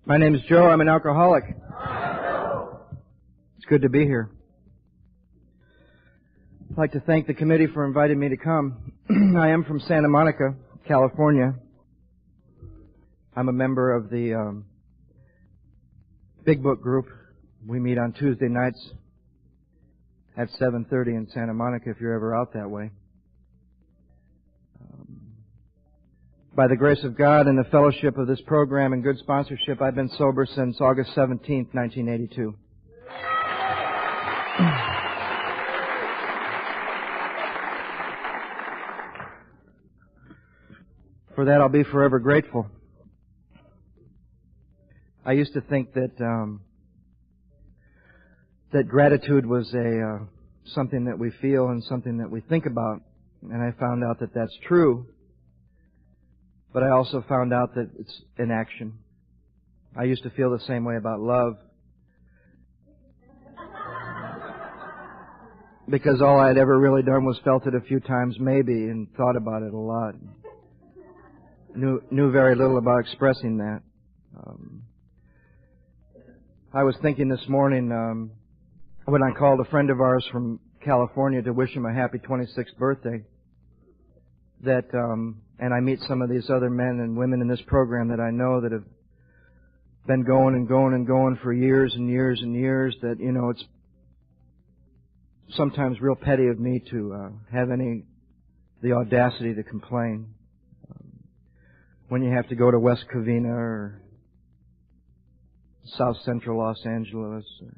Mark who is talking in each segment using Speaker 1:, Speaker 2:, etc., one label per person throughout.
Speaker 1: My name is Joe. I'm an alcoholic. It's good to be here. I'd like to thank the committee for inviting me to come. I am from Santa Monica, California. I'm a member of the Big Book group. We meet on Tuesday nights at 7:30 in Santa Monica if you're ever out that way. By the grace of God and the fellowship of this program and good sponsorship, I've been sober since August 17th, 1982. For that, I'll be forever grateful. I used to think that gratitude was something that we feel and something that we think about, and I found out that that's true. But I also found out that it's an action. I used to feel the same way about love, because all I had ever really done was felt it a few times maybe and thought about it a lot. Knew very little about expressing that. I was thinking this morning when I called a friend of ours from California to wish him a happy 26th birthday, that and I meet some of these other men and women in this program that I know that have been going and going and going for years and years and years, that, you know, it's sometimes real petty of me to have the audacity to complain when you have to go to West Covina or South Central Los Angeles or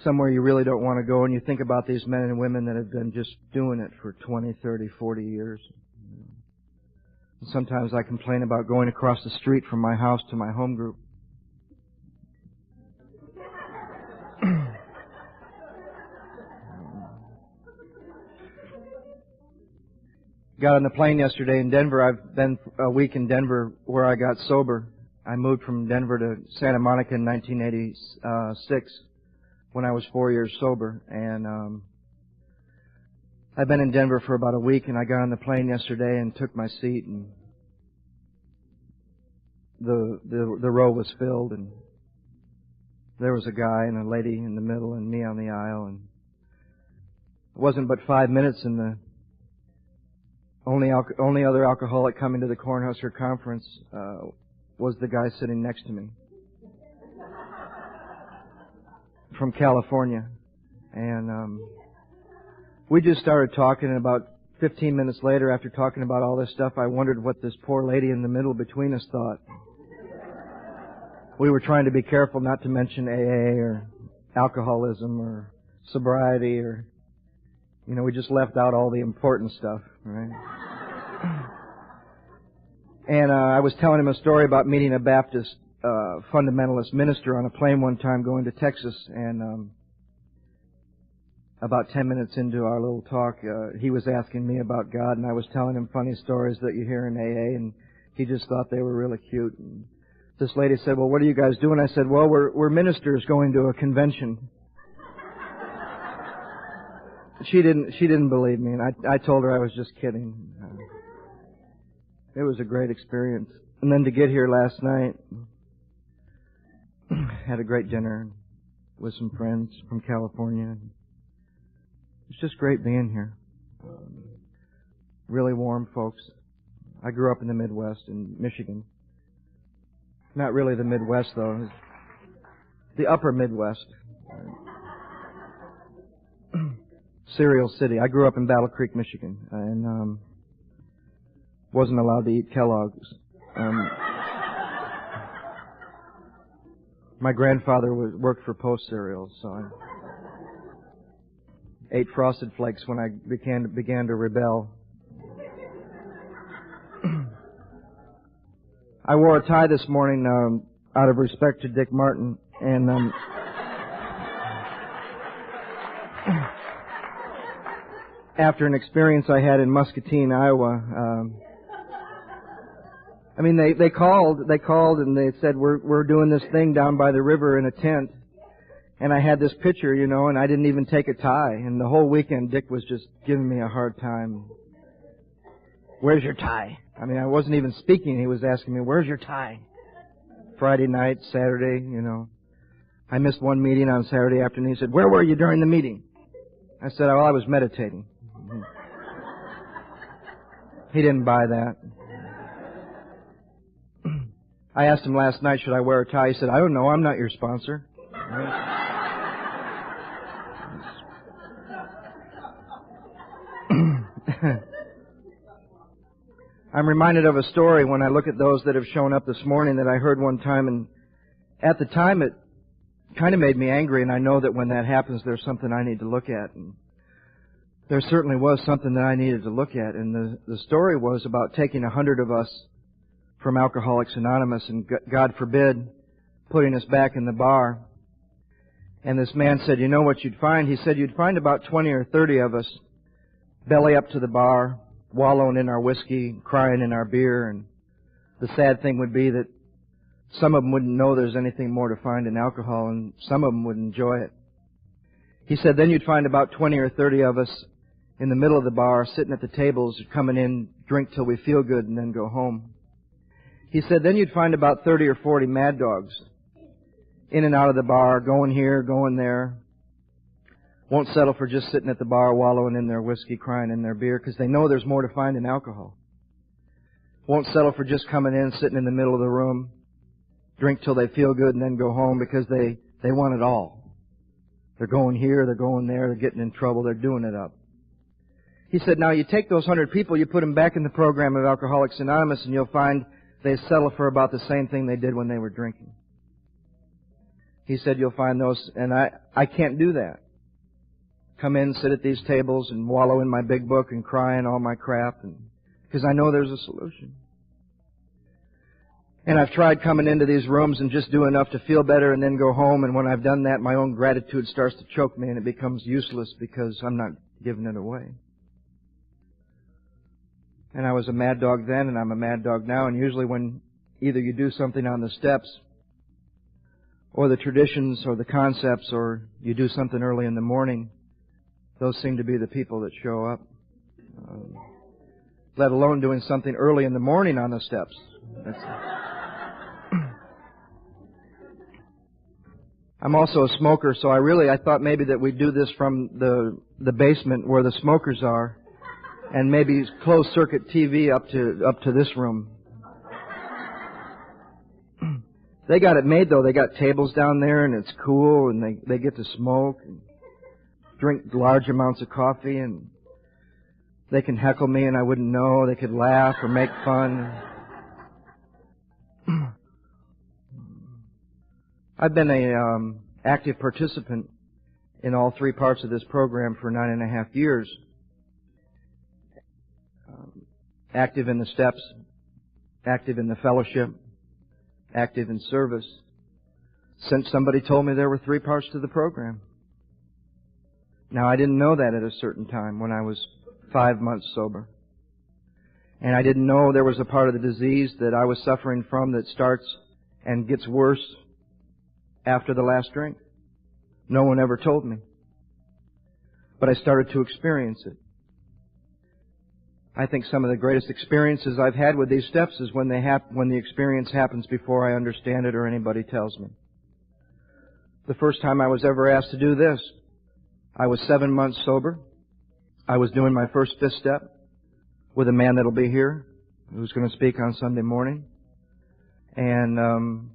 Speaker 1: somewhere you really don't want to go, and you think about these men and women that have been just doing it for 20, 30, 40 years. And sometimes I complain about going across the street from my house to my home group. Got on the plane yesterday in Denver. I've been a week in Denver where I got sober. I moved from Denver to Santa Monica in 1986 when I was 4 years sober. And I've been in Denver for about a week, and I got on the plane yesterday and took my seat, and the row was filled, and there was a guy and a lady in the middle and me on the aisle, and it wasn't but 5 minutes, and the only other alcoholic coming to the Kornhauser conference was the guy sitting next to me from California. And we just started talking, and about 15 minutes later, after talking about all this stuff, I wondered what this poor lady in the middle between us thought. We were trying to be careful not to mention AA or alcoholism or sobriety, or, you know, we just left out all the important stuff, right? And I was telling him a story about meeting a Baptist fundamentalist minister on a plane one time going to Texas, and about 10 minutes into our little talk, he was asking me about God, and I was telling him funny stories that you hear in AA, and he just thought they were really cute. And this lady said, "Well, what are you guys doing?" I said, "Well, we're ministers going to a convention." She didn't believe me, and I told her I was just kidding. It was a great experience. And then to get here last night, had a great dinner with some friends from California. It's just great being here. Really warm folks. I grew up in the Midwest in Michigan. Not really the Midwest, though. The upper Midwest. Cereal City. I grew up in Battle Creek, Michigan, and wasn't allowed to eat Kellogg's. My grandfather worked for Post Cereals, so I ate Frosted Flakes when I began to rebel. I wore a tie this morning out of respect to Dick Martin, and after an experience I had in Muscatine, Iowa. I mean, they called and they said, we're doing this thing down by the river in a tent. And I had this picture, you know, and I didn't even take a tie. And the whole weekend, Dick was just giving me a hard time. "Where's your tie?" I mean, I wasn't even speaking. He was asking me, "Where's your tie?" Friday night, Saturday, I missed one meeting on Saturday afternoon. He said, "Where were you during the meeting?" I said, "Oh, I was meditating." He didn't buy that. I asked him last night, should I wear a tie? He said, "I don't know. I'm not your sponsor." I'm reminded of a story when I look at those that have shown up this morning that I heard one time, and at the time it kind of made me angry, and I know that when that happens there's something I need to look at. And there certainly was something that I needed to look at, and the story was about taking 100 of us from Alcoholics Anonymous and, God forbid, putting us back in the bar. And this man said, "You know what you'd find?" He said, "You'd find about 20 or 30 of us belly up to the bar, wallowing in our whiskey, crying in our beer, and the sad thing would be that some of them wouldn't know there's anything more to find in alcohol, and some of them would enjoy it." He said, "Then you'd find about 20 or 30 of us in the middle of the bar, sitting at the tables, coming in, drink till we feel good, and then go home." He said, "Then you'd find about 30 or 40 mad dogs in and out of the bar, going here, going there. Won't settle for just sitting at the bar, wallowing in their whiskey, crying in their beer, because they know there's more to find in alcohol. Won't settle for just coming in, sitting in the middle of the room, drink till they feel good, and then go home, because they want it all. They're going here, they're going there, they're getting in trouble, they're doing it up." He said, "Now you take those 100 people, you put them back in the program of Alcoholics Anonymous, and you'll find they settle for about the same thing they did when they were drinking." He said, "You'll find those," and I can't do that. Come in, sit at these tables, and wallow in my big book and cry and all my crap, because I know there's a solution. And I've tried coming into these rooms and just do enough to feel better and then go home, and when I've done that, my own gratitude starts to choke me, and it becomes useless because I'm not giving it away. And I was a mad dog then, and I'm a mad dog now, and usually when either you do something on the steps, or the traditions, or the concepts, or you do something early in the morning, those seem to be the people that show up. Let alone doing something early in the morning on the steps. I'm also a smoker, so I thought maybe that we'd do this from the basement where the smokers are, and maybe closed circuit TV up to this room. They got it made though. They got tables down there, and it's cool, and they get to smoke and drink large amounts of coffee, and they can heckle me and I wouldn't know. They could laugh or make fun. I've been a active participant in all 3 parts of this program for 9.5 years. Active in the steps, active in the fellowship, active in service, since somebody told me there were 3 parts to the program. Now, I didn't know that at a certain time when I was 5 months sober. And I didn't know there was a part of the disease that I was suffering from that starts and gets worse after the last drink. No one ever told me. But I started to experience it. I think some of the greatest experiences I've had with these steps is when the experience happens before I understand it or anybody tells me. The first time I was ever asked to do this, I was 7 months sober. I was doing my first 5th step with a man that'll be here, who's going to speak on Sunday morning. And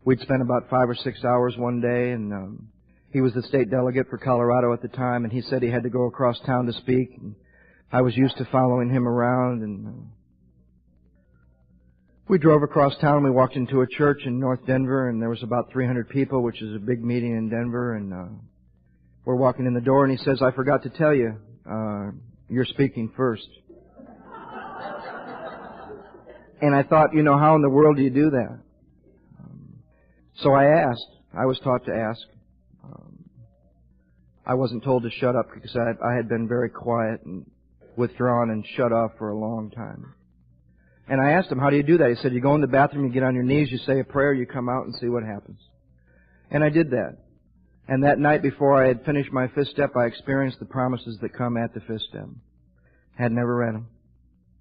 Speaker 1: we'd spent about 5 or 6 hours one day, and he was the state delegate for Colorado at the time, and he said he had to go across town to speak. And I was used to following him around, and we drove across town. We walked into a church in North Denver, and there was about 300 people, which is a big meeting in Denver, and we're walking in the door, and he says, "I forgot to tell you, you're speaking first." And I thought, how in the world do you do that? So I asked. I was taught to ask. I wasn't told to shut up because I had been very quiet and withdrawn and shut off for a long time. And I asked him, "How do you do that?" He said, "You go in the bathroom, you get on your knees, you say a prayer, you come out and see what happens." And I did that. And that night before I had finished my 5th step, I experienced the promises that come at the 5th step. Had never read them.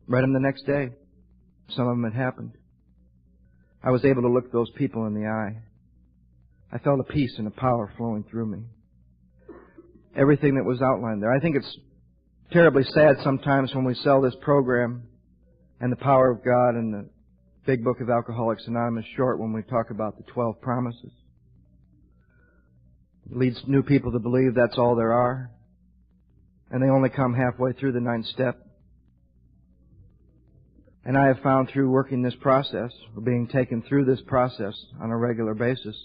Speaker 1: Read them the next day. Some of them had happened. I was able to look those people in the eye. I felt a peace and a power flowing through me. Everything that was outlined there. I think it's terribly sad sometimes when we sell this program and the power of God and the big book of Alcoholics Anonymous short when we talk about the 12 promises. It leads new people to believe that's all there are, and they only come halfway through the 9th step. And I have found through working this process, or being taken through this process on a regular basis,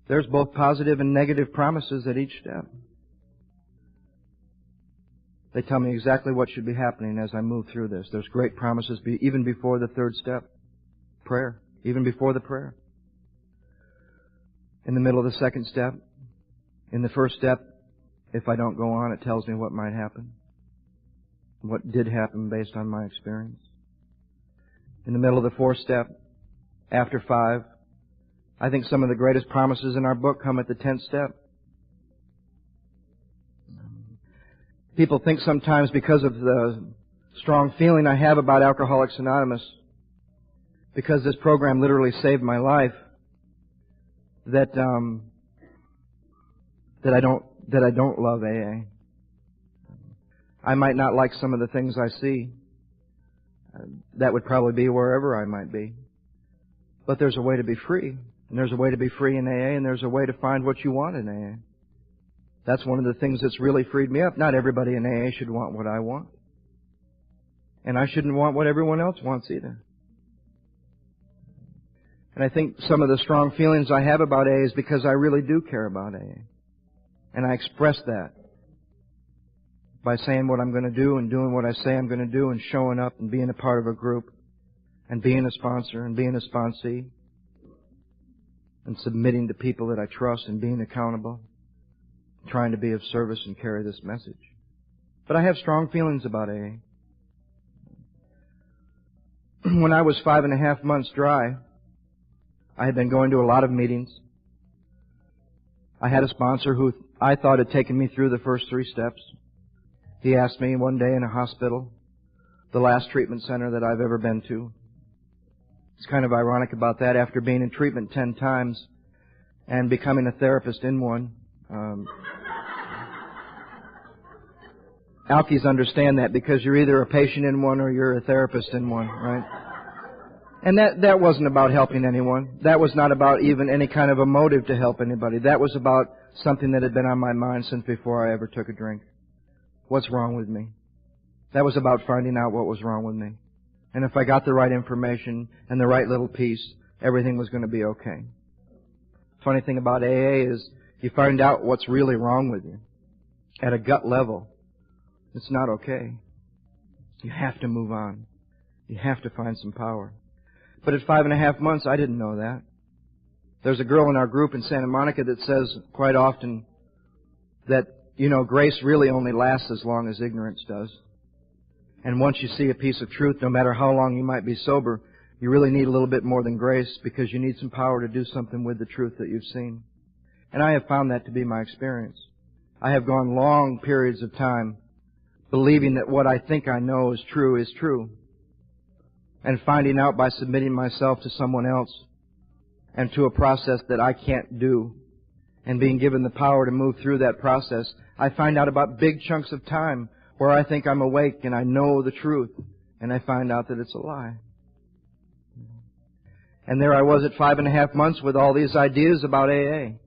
Speaker 1: there's both positive and negative promises at each step. They tell me exactly what should be happening as I move through this. There's great promises even before the 3rd step, prayer, even before the prayer. In the middle of the 2nd step, in the 1st step, if I don't go on, it tells me what might happen, what did happen based on my experience. In the middle of the 4th step, after 5, I think some of the greatest promises in our book come at the 10th step. People think sometimes because of the strong feeling I have about Alcoholics Anonymous, because this program literally saved my life, that I don't love AA. I might not like some of the things I see. That would probably be wherever I might be. But there's a way to be free. And there's a way to be free in AA, and there's a way to find what you want in AA. That's one of the things that's really freed me up. Not everybody in AA should want what I want. And I shouldn't want what everyone else wants either. And I think some of the strong feelings I have about AA is because I really do care about AA. And I express that by saying what I'm going to do and doing what I say I'm going to do and showing up and being a part of a group and being a sponsor and being a sponsee and submitting to people that I trust and being accountable, trying to be of service and carry this message. But I have strong feelings about AA. When I was 5.5 months dry, I had been going to a lot of meetings. I had a sponsor who I thought had taken me through the first 3 steps. He asked me one day in a hospital, the last treatment center that I've ever been to. It's kind of ironic about that. After being in treatment 10 times and becoming a therapist in one, alkies understand that because you're either a patient in one or you're a therapist in one, right? And that wasn't about helping anyone. That was not about even any kind of a motive to help anybody. That was about something that had been on my mind since before I ever took a drink. What's wrong with me? That was about finding out what was wrong with me. And if I got the right information and the right little piece, everything was going to be okay. Funny thing about AA is you find out what's really wrong with you at a gut level. It's not okay. You have to move on. You have to find some power. But at 5.5 months, I didn't know that. There's a girl in our group in Santa Monica that says quite often that, grace really only lasts as long as ignorance does. And once you see a piece of truth, no matter how long you might be sober, you really need a little bit more than grace because you need some power to do something with the truth that you've seen. And I have found that to be my experience. I have gone long periods of time believing that what I think I know is true, and finding out by submitting myself to someone else and to a process that I can't do, and being given the power to move through that process, I find out about big chunks of time where I think I'm awake and I know the truth, and I find out that it's a lie. And there I was at 5.5 months with all these ideas about AA.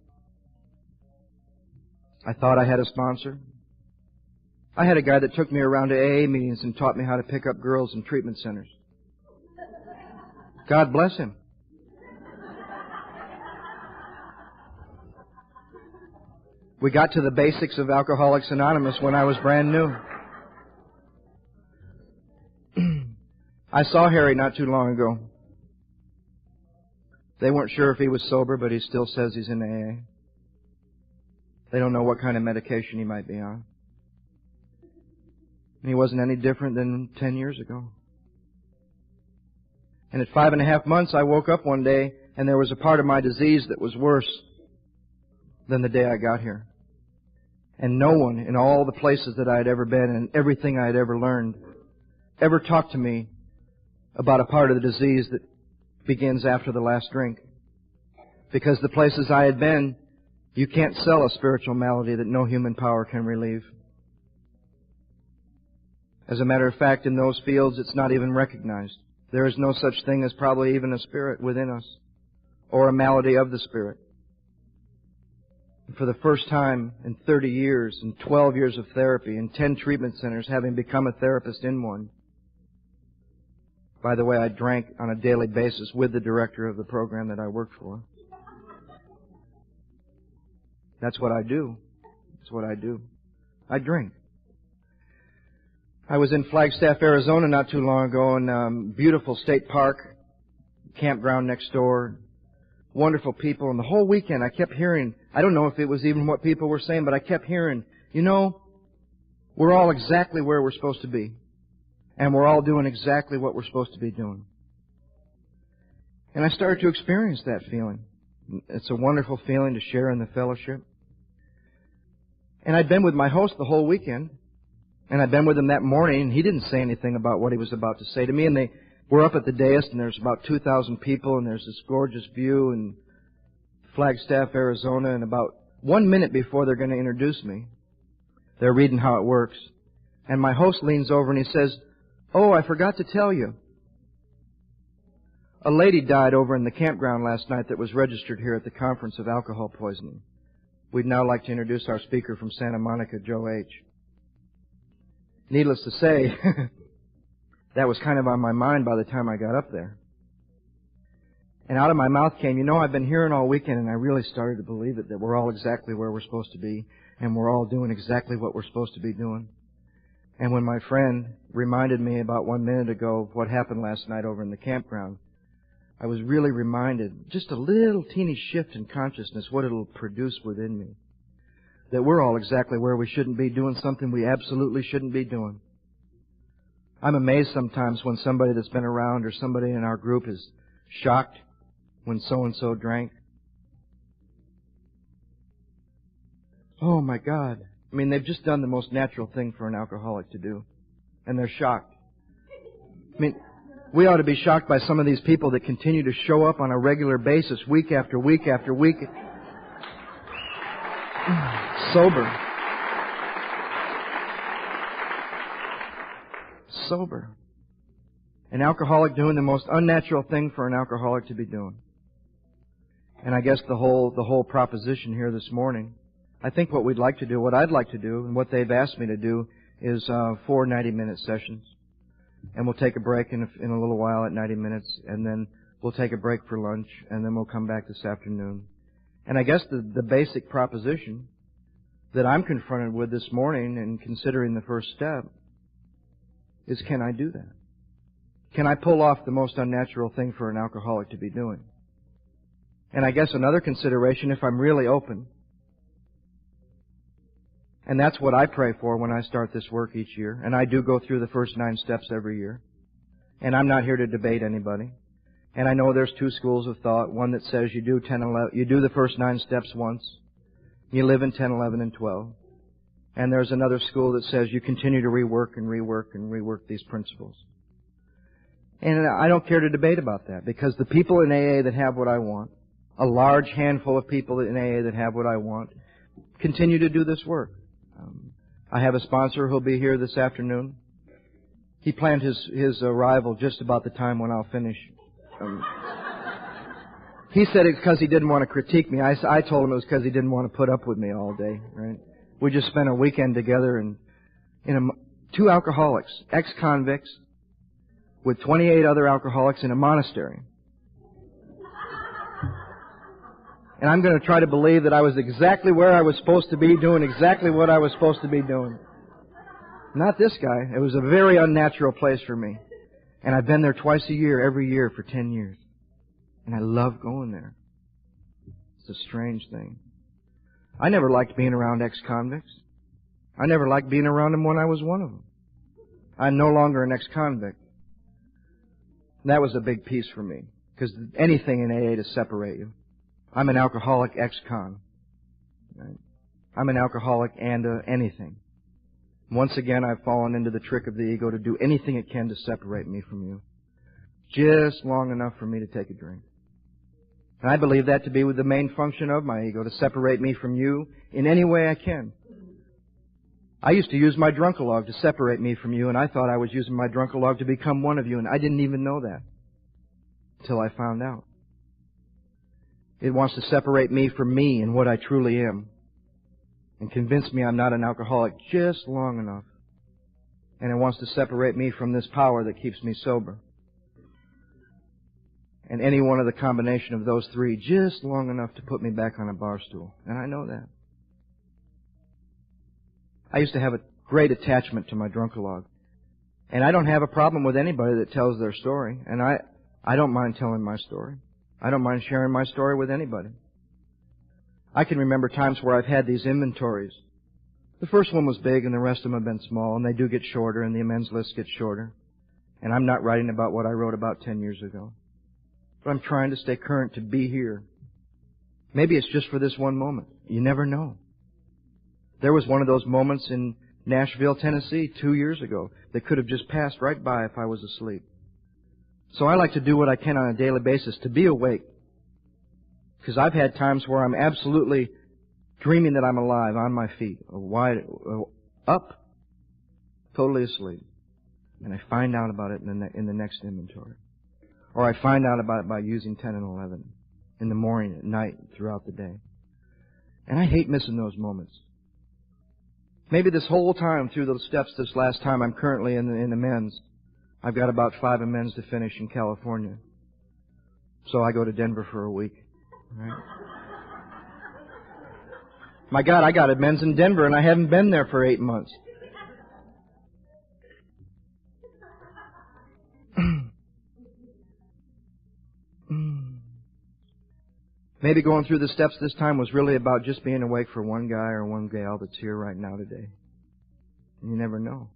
Speaker 1: I thought I had a sponsor. I had a guy that took me around to AA meetings and taught me how to pick up girls in treatment centers. God bless him. We got to the basics of Alcoholics Anonymous when I was brand new. I saw Harry not too long ago. They weren't sure if he was sober, but he still says he's in AA. They don't know what kind of medication he might be on. And he wasn't any different than 10 years ago. And at 5.5 months, I woke up one day, and there was a part of my disease that was worse than the day I got here. And no one in all the places that I had ever been and everything I had ever learned ever talked to me about a part of the disease that begins after the last drink. Because the places I had been, you can't sell a spiritual malady that no human power can relieve. As a matter of fact, in those fields, it's not even recognized. There is no such thing as probably even a spirit within us, or a malady of the spirit. And for the first time in 30 years, and 12 years of therapy, and 10 treatment centers, having become a therapist in one. By the way, I drank on a daily basis with the director of the program that I worked for. That's what I do. That's what I do. I drink. I was in Flagstaff, Arizona not too long ago in beautiful state park, campground next door, wonderful people. And the whole weekend I kept hearing, I don't know if it was even what people were saying, but I kept hearing, you know, we're all exactly where we're supposed to be. And we're all doing exactly what we're supposed to be doing. And I started to experience that feeling. It's a wonderful feeling to share in the fellowship. And I'd been with my host the whole weekend. And I'd been with him that morning, and he didn't say anything about what he was about to say to me. And we're up at the dais, and there's about 2,000 people, and there's this gorgeous view in Flagstaff, Arizona. And about 1 minute before they're going to introduce me, they're reading how it works. And my host leans over and he says, "Oh, I forgot to tell you. A lady died over in the campground last night that was registered here at the conference of alcohol poisoning. We'd now like to introduce our speaker from Santa Monica, Joe H." Needless to say, that was kind of on my mind by the time I got up there. And out of my mouth came, you know, I've been hearing all weekend, and I really started to believe it, that we're all exactly where we're supposed to be, and we're all doing exactly what we're supposed to be doing. And when my friend reminded me about 1 minute ago of what happened last night over in the campground, I was really reminded, just a little teeny shift in consciousness, what it'll produce within me. That we're all exactly where we shouldn't be, doing something we absolutely shouldn't be doing. I'm amazed sometimes when somebody that's been around or somebody in our group is shocked when so-and-so drank. Oh, my God. I mean, they've just done the most natural thing for an alcoholic to do, and they're shocked. I mean, we ought to be shocked by some of these people that continue to show up on a regular basis, week after week after week, sober. Sober. An alcoholic doing the most unnatural thing for an alcoholic to be doing. And I guess the whole proposition here this morning, I think what we'd like to do, what I'd like to do, and what they've asked me to do, is 4 90-minute sessions. And we'll take a break in a little while at 90 minutes, and then we'll take a break for lunch, and then we'll come back this afternoon. And I guess the basic proposition that I'm confronted with this morning in considering the first step is, can I do that? Can I pull off the most unnatural thing for an alcoholic to be doing? And I guess another consideration, if I'm really open, and that's what I pray for when I start this work each year, and I do go through the first 9 steps every year, and I'm not here to debate anybody. And I know there's 2 schools of thought, one that says you do the first 9 steps once, you live in 10, 11, and 12. And there's another school that says you continue to rework and rework and rework these principles. And I don't care to debate about that, because the people in AA that have what I want, a large handful of people in AA that have what I want, continue to do this work. I have a sponsor who'll be here this afternoon. He planned his arrival just about the time when I'll finish. He said it's because he didn't want to critique me. I told him it was because he didn't want to put up with me all day. Right? We just spent a weekend together, and 2 alcoholics, ex-convicts, with 28 other alcoholics in a monastery. And I'm going to try to believe that I was exactly where I was supposed to be, doing exactly what I was supposed to be doing. Not this guy. It was a very unnatural place for me. And I've been there twice a year, every year for 10 years. And I love going there. It's a strange thing. I never liked being around ex-convicts. I never liked being around them when I was one of them. I'm no longer an ex-convict. That was a big piece for me, because anything in AA to separate you. I'm an alcoholic ex-con. Right? I'm an alcoholic and anything. Once again, I've fallen into the trick of the ego to do anything it can to separate me from you. just long enough for me to take a drink. And I believe that to be the main function of my ego, to separate me from you in any way I can. I used to use my drunkalog to separate me from you, and I thought I was using my drunkalog to become one of you, and I didn't even know that until I found out. It wants to separate me from me and what I truly am and convince me I'm not an alcoholic just long enough. And it wants to separate me from this power that keeps me sober. And any one of the combination of those three just long enough to put me back on a bar stool. And I know that. I used to have a great attachment to my drunkalog. And I don't have a problem with anybody that tells their story. And I don't mind telling my story. I don't mind sharing my story with anybody. I can remember times where I've had these inventories. The first one was big and the rest of them have been small, and they do get shorter and the amends list gets shorter. And I'm not writing about what I wrote about 10 years ago. But I'm trying to stay current to be here. Maybe it's just for this one moment. You never know. There was one of those moments in Nashville, Tennessee 2 years ago that could have just passed right by if I was asleep. So I like to do what I can on a daily basis to be awake. Because I've had times where I'm absolutely dreaming that I'm alive, on my feet, up, totally asleep. And I find out about it in the next inventory. Or I find out about it by using 10 and 11 in the morning, at night, throughout the day. And I hate missing those moments. Maybe this whole time through those steps, this last time I'm currently in amends, I've got about 5 amends to finish in California. So I go to Denver for a week. Right? My God, I got amends in Denver and I haven't been there for 8 months. Maybe going through the steps this time was really about just being awake for one guy or one gal that's here right now today. And you never know.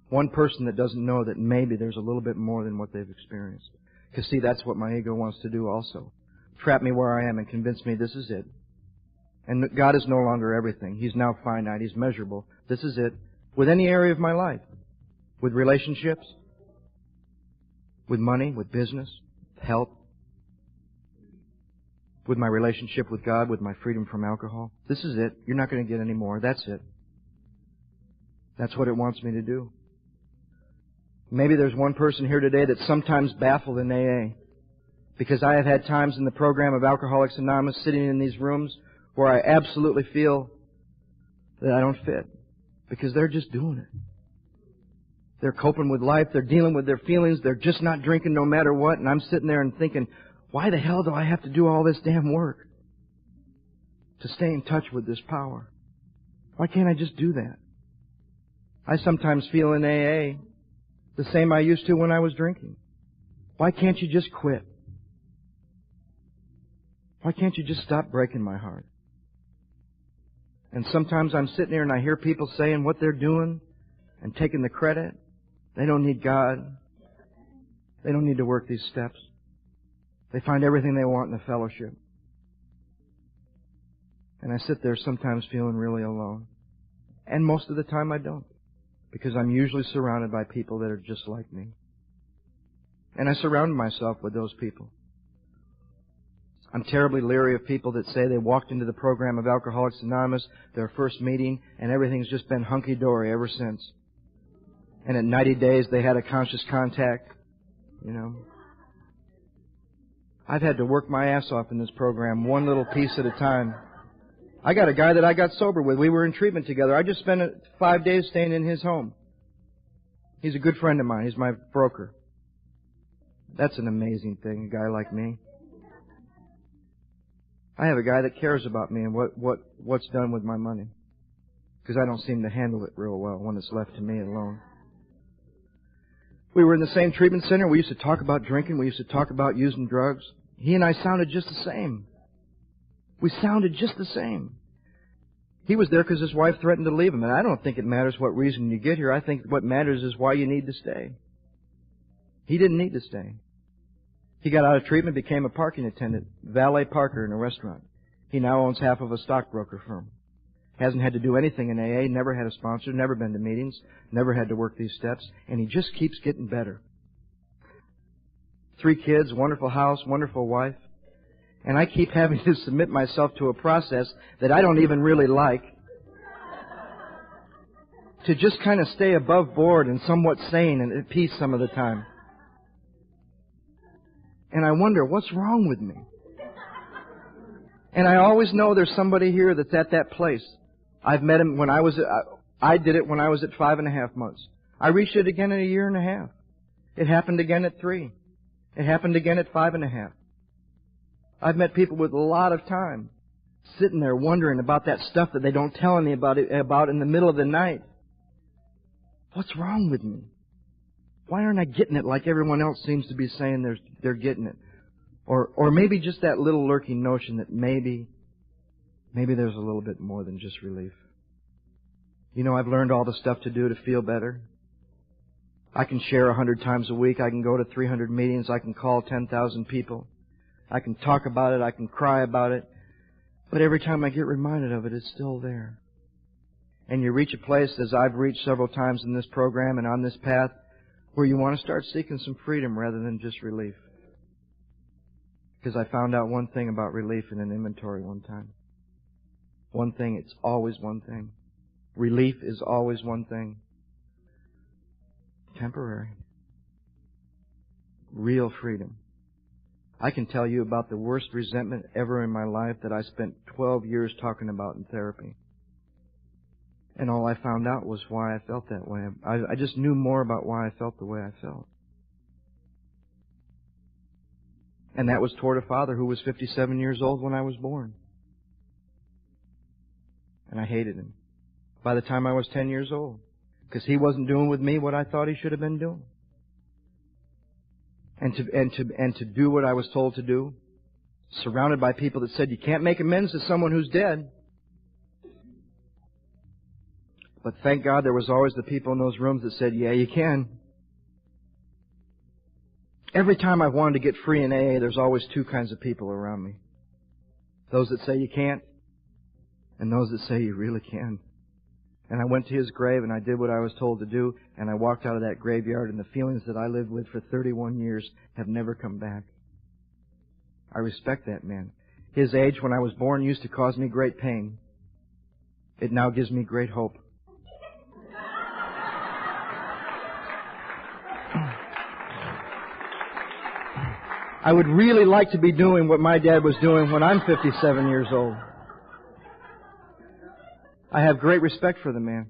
Speaker 1: One person that doesn't know that maybe there's a little bit more than what they've experienced. Because see, that's what my ego wants to do also. Trap me where I am and convince me this is it. And God is no longer everything. He's now finite. He's measurable. This is it. With any area of my life. With relationships. With money. With business. With health. With my relationship with God. With my freedom from alcohol. This is it. You're not going to get any more. That's it. That's what it wants me to do. Maybe there's one person here today that's sometimes baffled in AA. Because I have had times in the program of Alcoholics Anonymous sitting in these rooms where I absolutely feel that I don't fit. Because they're just doing it. They're coping with life. They're dealing with their feelings. They're just not drinking no matter what. And I'm sitting there and thinking, why the hell do I have to do all this damn work to stay in touch with this power? Why can't I just do that? I sometimes feel in AA the same I used to when I was drinking. Why can't you just quit? Why can't you just stop breaking my heart? And sometimes I'm sitting there and I hear people saying what they're doing and taking the credit. They don't need God. They don't need to work these steps. They find everything they want in the fellowship. And I sit there sometimes feeling really alone. And most of the time I don't. Because I'm usually surrounded by people that are just like me. And I surround myself with those people. I'm terribly leery of people that say they walked into the program of Alcoholics Anonymous, their first meeting, and everything's just been hunky-dory ever since. And at 90 days they had a conscious contact, you know. I've had to work my ass off in this program, one little piece at a time. I got a guy that I got sober with. We were in treatment together. I just spent 5 days staying in his home. He's a good friend of mine. He's my broker. That's an amazing thing, a guy like me. I have a guy that cares about me and what's done with my money. Because I don't seem to handle it real well when it's left to me alone. We were in the same treatment center. We used to talk about drinking. We used to talk about using drugs. He and I sounded just the same. We sounded just the same. He was there because his wife threatened to leave him. And I don't think it matters what reason you get here. I think what matters is why you need to stay. He didn't need to stay. He got out of treatment, became a parking attendant, valet parker in a restaurant. He now owns half of a stockbroker firm. Hasn't had to do anything in AA, never had a sponsor, never been to meetings, never had to work these steps, and he just keeps getting better. 3 kids, wonderful house, wonderful wife. And I keep having to submit myself to a process that I don't even really like, to just kind of stay above board and somewhat sane and at peace some of the time. And I wonder, what's wrong with me? And I always know there's somebody here that's at that place. I've met him when I did it when I was at 5.5 months. I reached it again in 1.5 years. It happened again at 3. It happened again at 5.5. I've met people with a lot of time sitting there wondering about that stuff that they don't tell anybody about in the middle of the night. What's wrong with me? Why aren't I getting it like everyone else seems to be saying they're getting it? Or maybe just that little lurking notion that maybe there's a little bit more than just relief. You know, I've learned all the stuff to do to feel better. I can share 100 times a week. I can go to 300 meetings. I can call 10,000 people. I can talk about it. I can cry about it. But every time I get reminded of it, it's still there. And you reach a place, as I've reached several times in this program and on this path, where you want to start seeking some freedom rather than just relief. Because I found out one thing about relief in an inventory one time. One thing, it's always one thing. Relief is always one thing. Temporary. Real freedom. I can tell you about the worst resentment ever in my life that I spent 12 years talking about in therapy. And all I found out was why I felt that way. I just knew more about why I felt the way I felt. And that was toward a father who was 57 years old when I was born. And I hated him by the time I was 10 years old, because he wasn't doing with me what I thought he should have been doing. And to do what I was told to do, surrounded by people that said, you can't make amends to someone who's dead. But thank God there was always the people in those rooms that said, yeah, you can. Every time I've wanted to get free in AA, there's always 2 kinds of people around me. Those that say you can't, and those that say you really can. And I went to his grave, and I did what I was told to do, and I walked out of that graveyard, and the feelings that I lived with for 31 years have never come back. I respect that man. His age, when I was born, used to cause me great pain. It now gives me great hope. I would really like to be doing what my dad was doing when I'm 57 years old. I have great respect for the man.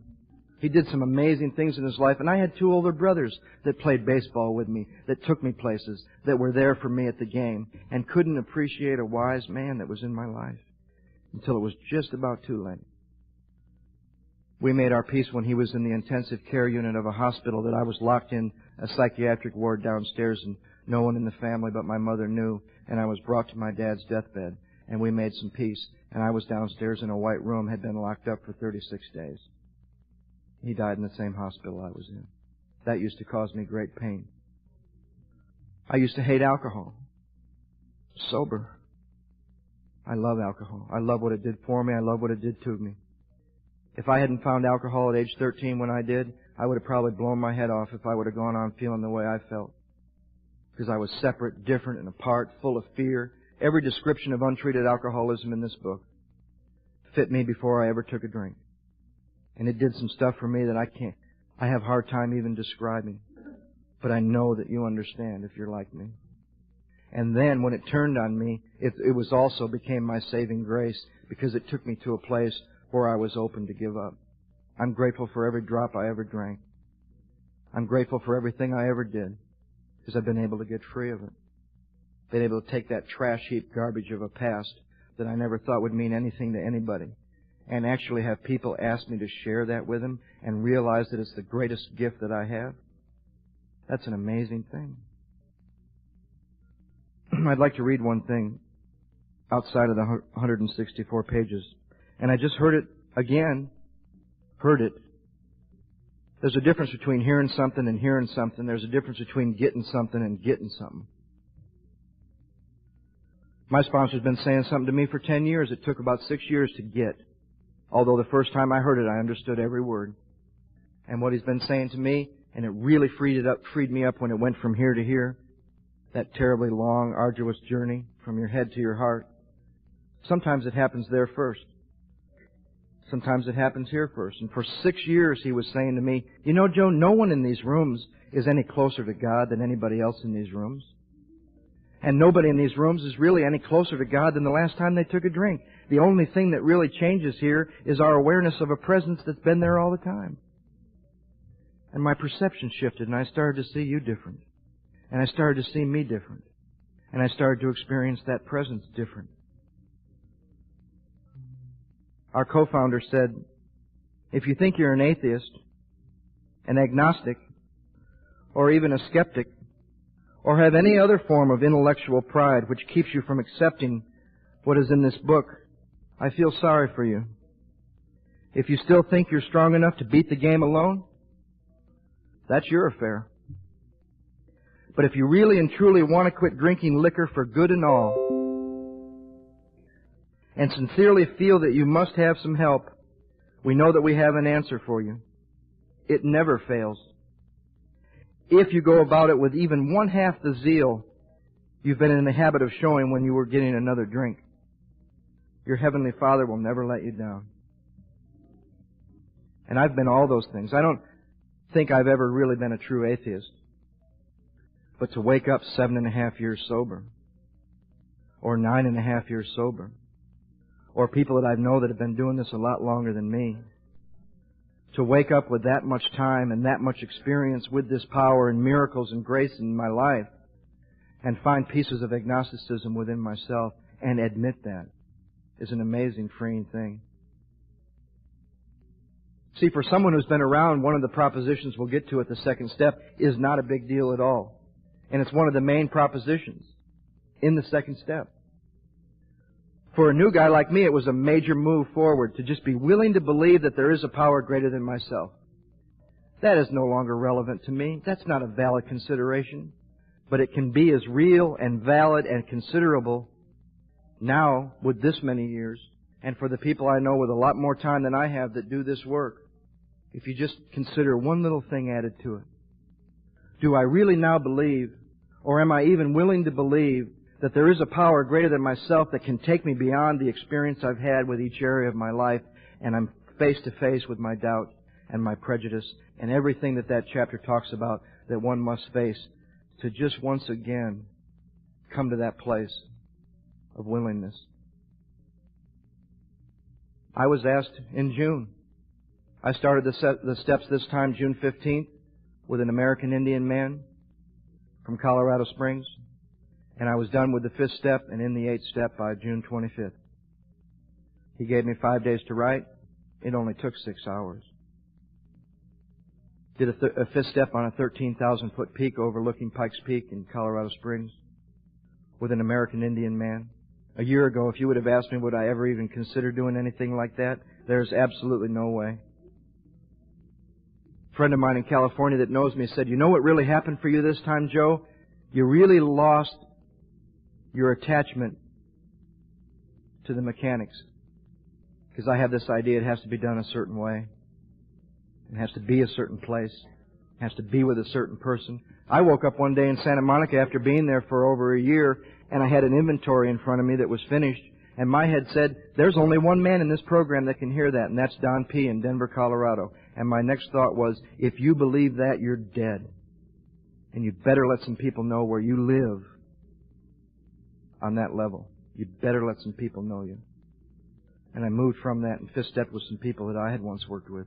Speaker 1: He did some amazing things in his life, and I had 2 older brothers that played baseball with me, that took me places, that were there for me at the game, and couldn't appreciate a wise man that was in my life until it was just about too late. We made our peace when he was in the intensive care unit of a hospital that I was locked in a psychiatric ward downstairs, and no one in the family but my mother knew, and I was brought to my dad's deathbed, and we made some peace, and I was downstairs in a white room, had been locked up for 36 days. He died in the same hospital I was in. That used to cause me great pain. I used to hate alcohol. Sober. I love alcohol. I love what it did for me. I love what it did to me. If I hadn't found alcohol at age 13 when I did, I would have probably blown my head off if I would have gone on feeling the way I felt. Because I was separate, different, and apart, full of fear. Every description of untreated alcoholism in this book fit me before I ever took a drink. And it did some stuff for me that I have a hard time even describing. But I know that you understand if you're like me. And then when it turned on me, it was also became my saving grace, because it took me to a place where I was open to give up. I'm grateful for every drop I ever drank. I'm grateful for everything I ever did, because I've been able to get free of it. Been able to take that trash heap garbage of a past that I never thought would mean anything to anybody, and actually have people ask me to share that with them and realize that it's the greatest gift that I have. That's an amazing thing. I'd like to read one thing outside of the 164 pages. And I just heard it again. Heard it. There's a difference between hearing something and hearing something. There's a difference between getting something and getting something. My sponsor's been saying something to me for 10 years. It took about 6 years to get. Although the first time I heard it, I understood every word. And what he's been saying to me, and it really freed me up when it went from here to here, that terribly long, arduous journey from your head to your heart. Sometimes it happens there first. Sometimes it happens here first. And for 6 years he was saying to me, you know, Joe, no one in these rooms is any closer to God than anybody else in these rooms. And nobody in these rooms is really any closer to God than the last time they took a drink. The only thing that really changes here is our awareness of a presence that's been there all the time. And my perception shifted, and I started to see you different. And I started to see me different. And I started to experience that presence different. Our co-founder said, if you think you're an atheist, an agnostic, or even a skeptic, or have any other form of intellectual pride which keeps you from accepting what is in this book, I feel sorry for you. If you still think you're strong enough to beat the game alone, that's your affair. But if you really and truly want to quit drinking liquor for good and all, and sincerely feel that you must have some help, we know that we have an answer for you. It never fails. If you go about it with even one half the zeal you've been in the habit of showing when you were getting another drink, your Heavenly Father will never let you down. And I've been all those things. I don't think I've ever really been a true atheist. But to wake up 7.5 years sober, or 9.5 years sober, or people that I know that have been doing this a lot longer than me, to wake up with that much time and that much experience with this power and miracles and grace in my life, and find pieces of agnosticism within myself and admit that, is an amazing, freeing thing. See, for someone who's been around, one of the propositions we'll get to at the second step is not a big deal at all. And it's one of the main propositions in the second step. For a new guy like me, it was a major move forward to just be willing to believe that there is a power greater than myself. That is no longer relevant to me. That's not a valid consideration. But it can be as real and valid and considerable now with this many years, and for the people I know with a lot more time than I have that do this work, if you just consider one little thing added to it. Do I really now believe, or am I even willing to believe, that there is a power greater than myself that can take me beyond the experience I've had with each area of my life, and I'm face to face with my doubt and my prejudice and everything that that chapter talks about that one must face, to just once again come to that place of willingness. I was asked in June. I started the steps this time, June 15th, with an American Indian man from Colorado Springs. And I was done with the 5th step and in the 8th step by June 25th. He gave me 5 days to write. It only took 6 hours. Did a 5th step on a 13,000-foot peak overlooking Pikes Peak in Colorado Springs with an American Indian man. A year ago, if you would have asked me would I ever even consider doing anything like that, there's absolutely no way. A friend of mine in California that knows me said, you know what really happened for you this time, Joe? You really lost your attachment to the mechanics. Because I have this idea it has to be done a certain way. It has to be a certain place. It has to be with a certain person. I woke up one day in Santa Monica after being there for over a year, and I had an inventory in front of me that was finished, and my head said, there's only one man in this program that can hear that, and that's Don P. in Denver, Colorado. And my next thought was, if you believe that, you're dead. And you'd better let some people know where you live on that level. You'd better let some people know you. And I moved from that and 5th stepped with some people that I had once worked with.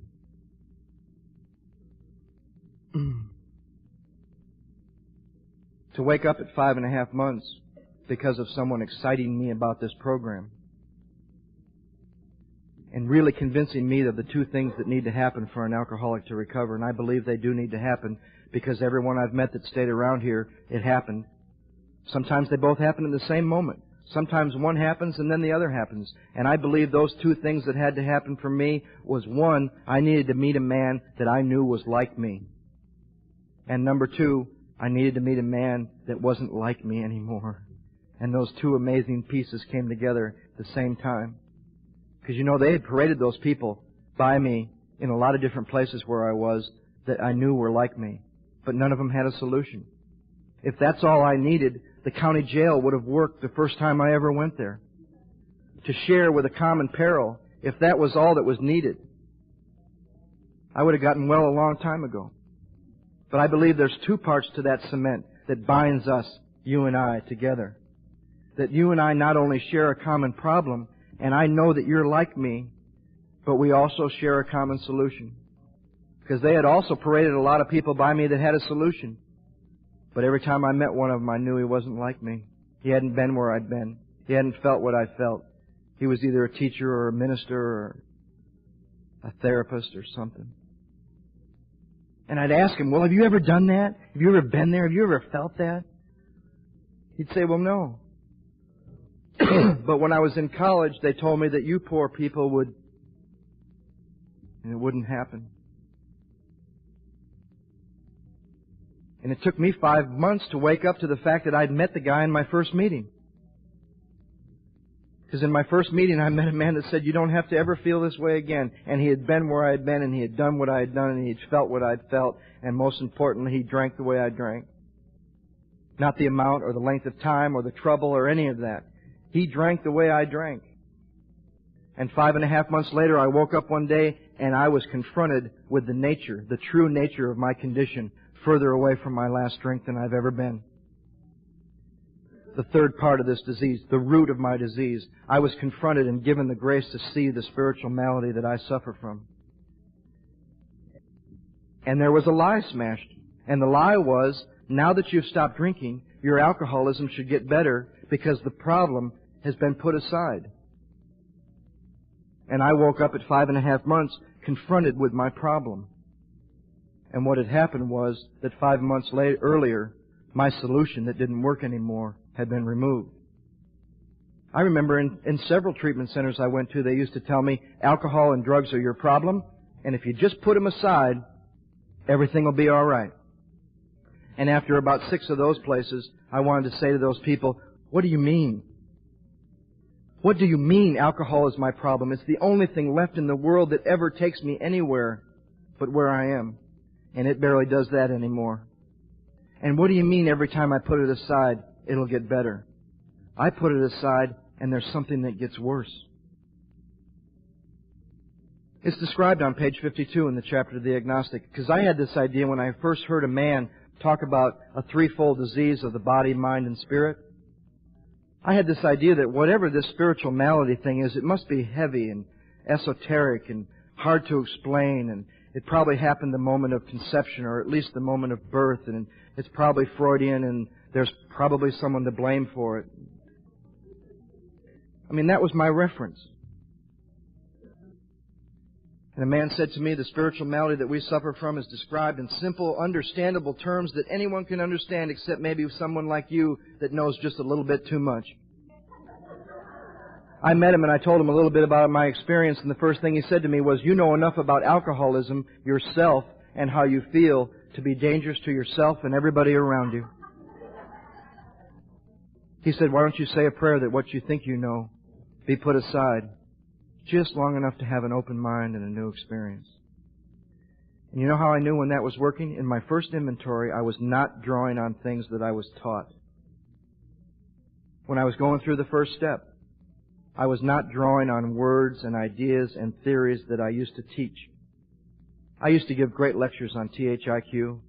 Speaker 1: To wake up at 5.5 months because of someone exciting me about this program and really convincing me of the two things that need to happen for an alcoholic to recover, and I believe they do need to happen because everyone I've met that stayed around here, it happened. Sometimes they both happen in the same moment. Sometimes one happens and then the other happens. And I believe those two things that had to happen for me was, one, I needed to meet a man that I knew was like me. And number two, I needed to meet a man that wasn't like me anymore. And those two amazing pieces came together at the same time. Because, you know, they had paraded those people by me in a lot of different places where I was that I knew were like me. But none of them had a solution. If that's all I needed, the county jail would have worked the first time I ever went there. To share with a common peril, if that was all that was needed, I would have gotten well a long time ago. But I believe there's two parts to that cement that binds us, you and I, together. That you and I not only share a common problem, and I know that you're like me, but we also share a common solution. Because they had also paraded a lot of people by me that had a solution. But every time I met one of them, I knew he wasn't like me. He hadn't been where I'd been. He hadn't felt what I felt. He was either a teacher or a minister or a therapist or something. And I'd ask him, well, have you ever done that? Have you ever been there? Have you ever felt that? He'd say, well, no. But when I was in college, they told me that you poor people would, and it wouldn't happen. And it took me 5 months to wake up to the fact that I'd met the guy in my first meeting. Because in my first meeting, I met a man that said, you don't have to ever feel this way again. And he had been where I had been, and he had done what I had done, and he had felt what I'd felt, and most importantly, he drank the way I drank. Not the amount or the length of time or the trouble or any of that. He drank the way I drank. And 5.5 months later, I woke up one day, and I was confronted with the nature, the true nature of my condition, further away from my last drink than I've ever been. The third part of this disease, the root of my disease, I was confronted and given the grace to see the spiritual malady that I suffer from. And there was a lie smashed. And the lie was, now that you've stopped drinking, your alcoholism should get better because the problem has been put aside. And I woke up at 5.5 months confronted with my problem. And what had happened was that 5 months earlier, my solution that didn't work anymore had been removed. I remember in several treatment centers I went to, they used to tell me, alcohol and drugs are your problem, and if you just put them aside, everything will be all right. And after about 6 of those places, I wanted to say to those people, what do you mean? What do you mean alcohol is my problem? It's the only thing left in the world that ever takes me anywhere but where I am. And it barely does that anymore. And what do you mean every time I put it aside, it'll get better? I put it aside, and there's something that gets worse. It's described on page 52 in the chapter of the agnostic, because I had this idea when I first heard a man talk about a threefold disease of the body, mind, and spirit. I had this idea that whatever this spiritual malady thing is, it must be heavy and esoteric and hard to explain, and it probably happened the moment of conception, or at least the moment of birth, and it's probably Freudian, and there's probably someone to blame for it. I mean, that was my reference. And a man said to me, the spiritual malady that we suffer from is described in simple, understandable terms that anyone can understand except maybe someone like you that knows just a little bit too much. I met him and I told him a little bit about my experience, and the first thing he said to me was, you know enough about alcoholism, yourself, and how you feel to be dangerous to yourself and everybody around you. He said, why don't you say a prayer that what you think you know be put aside just long enough to have an open mind and a new experience. And you know how I knew when that was working? In my first inventory, I was not drawing on things that I was taught. When I was going through the first step, I was not drawing on words and ideas and theories that I used to teach. I used to give great lectures on THIQ,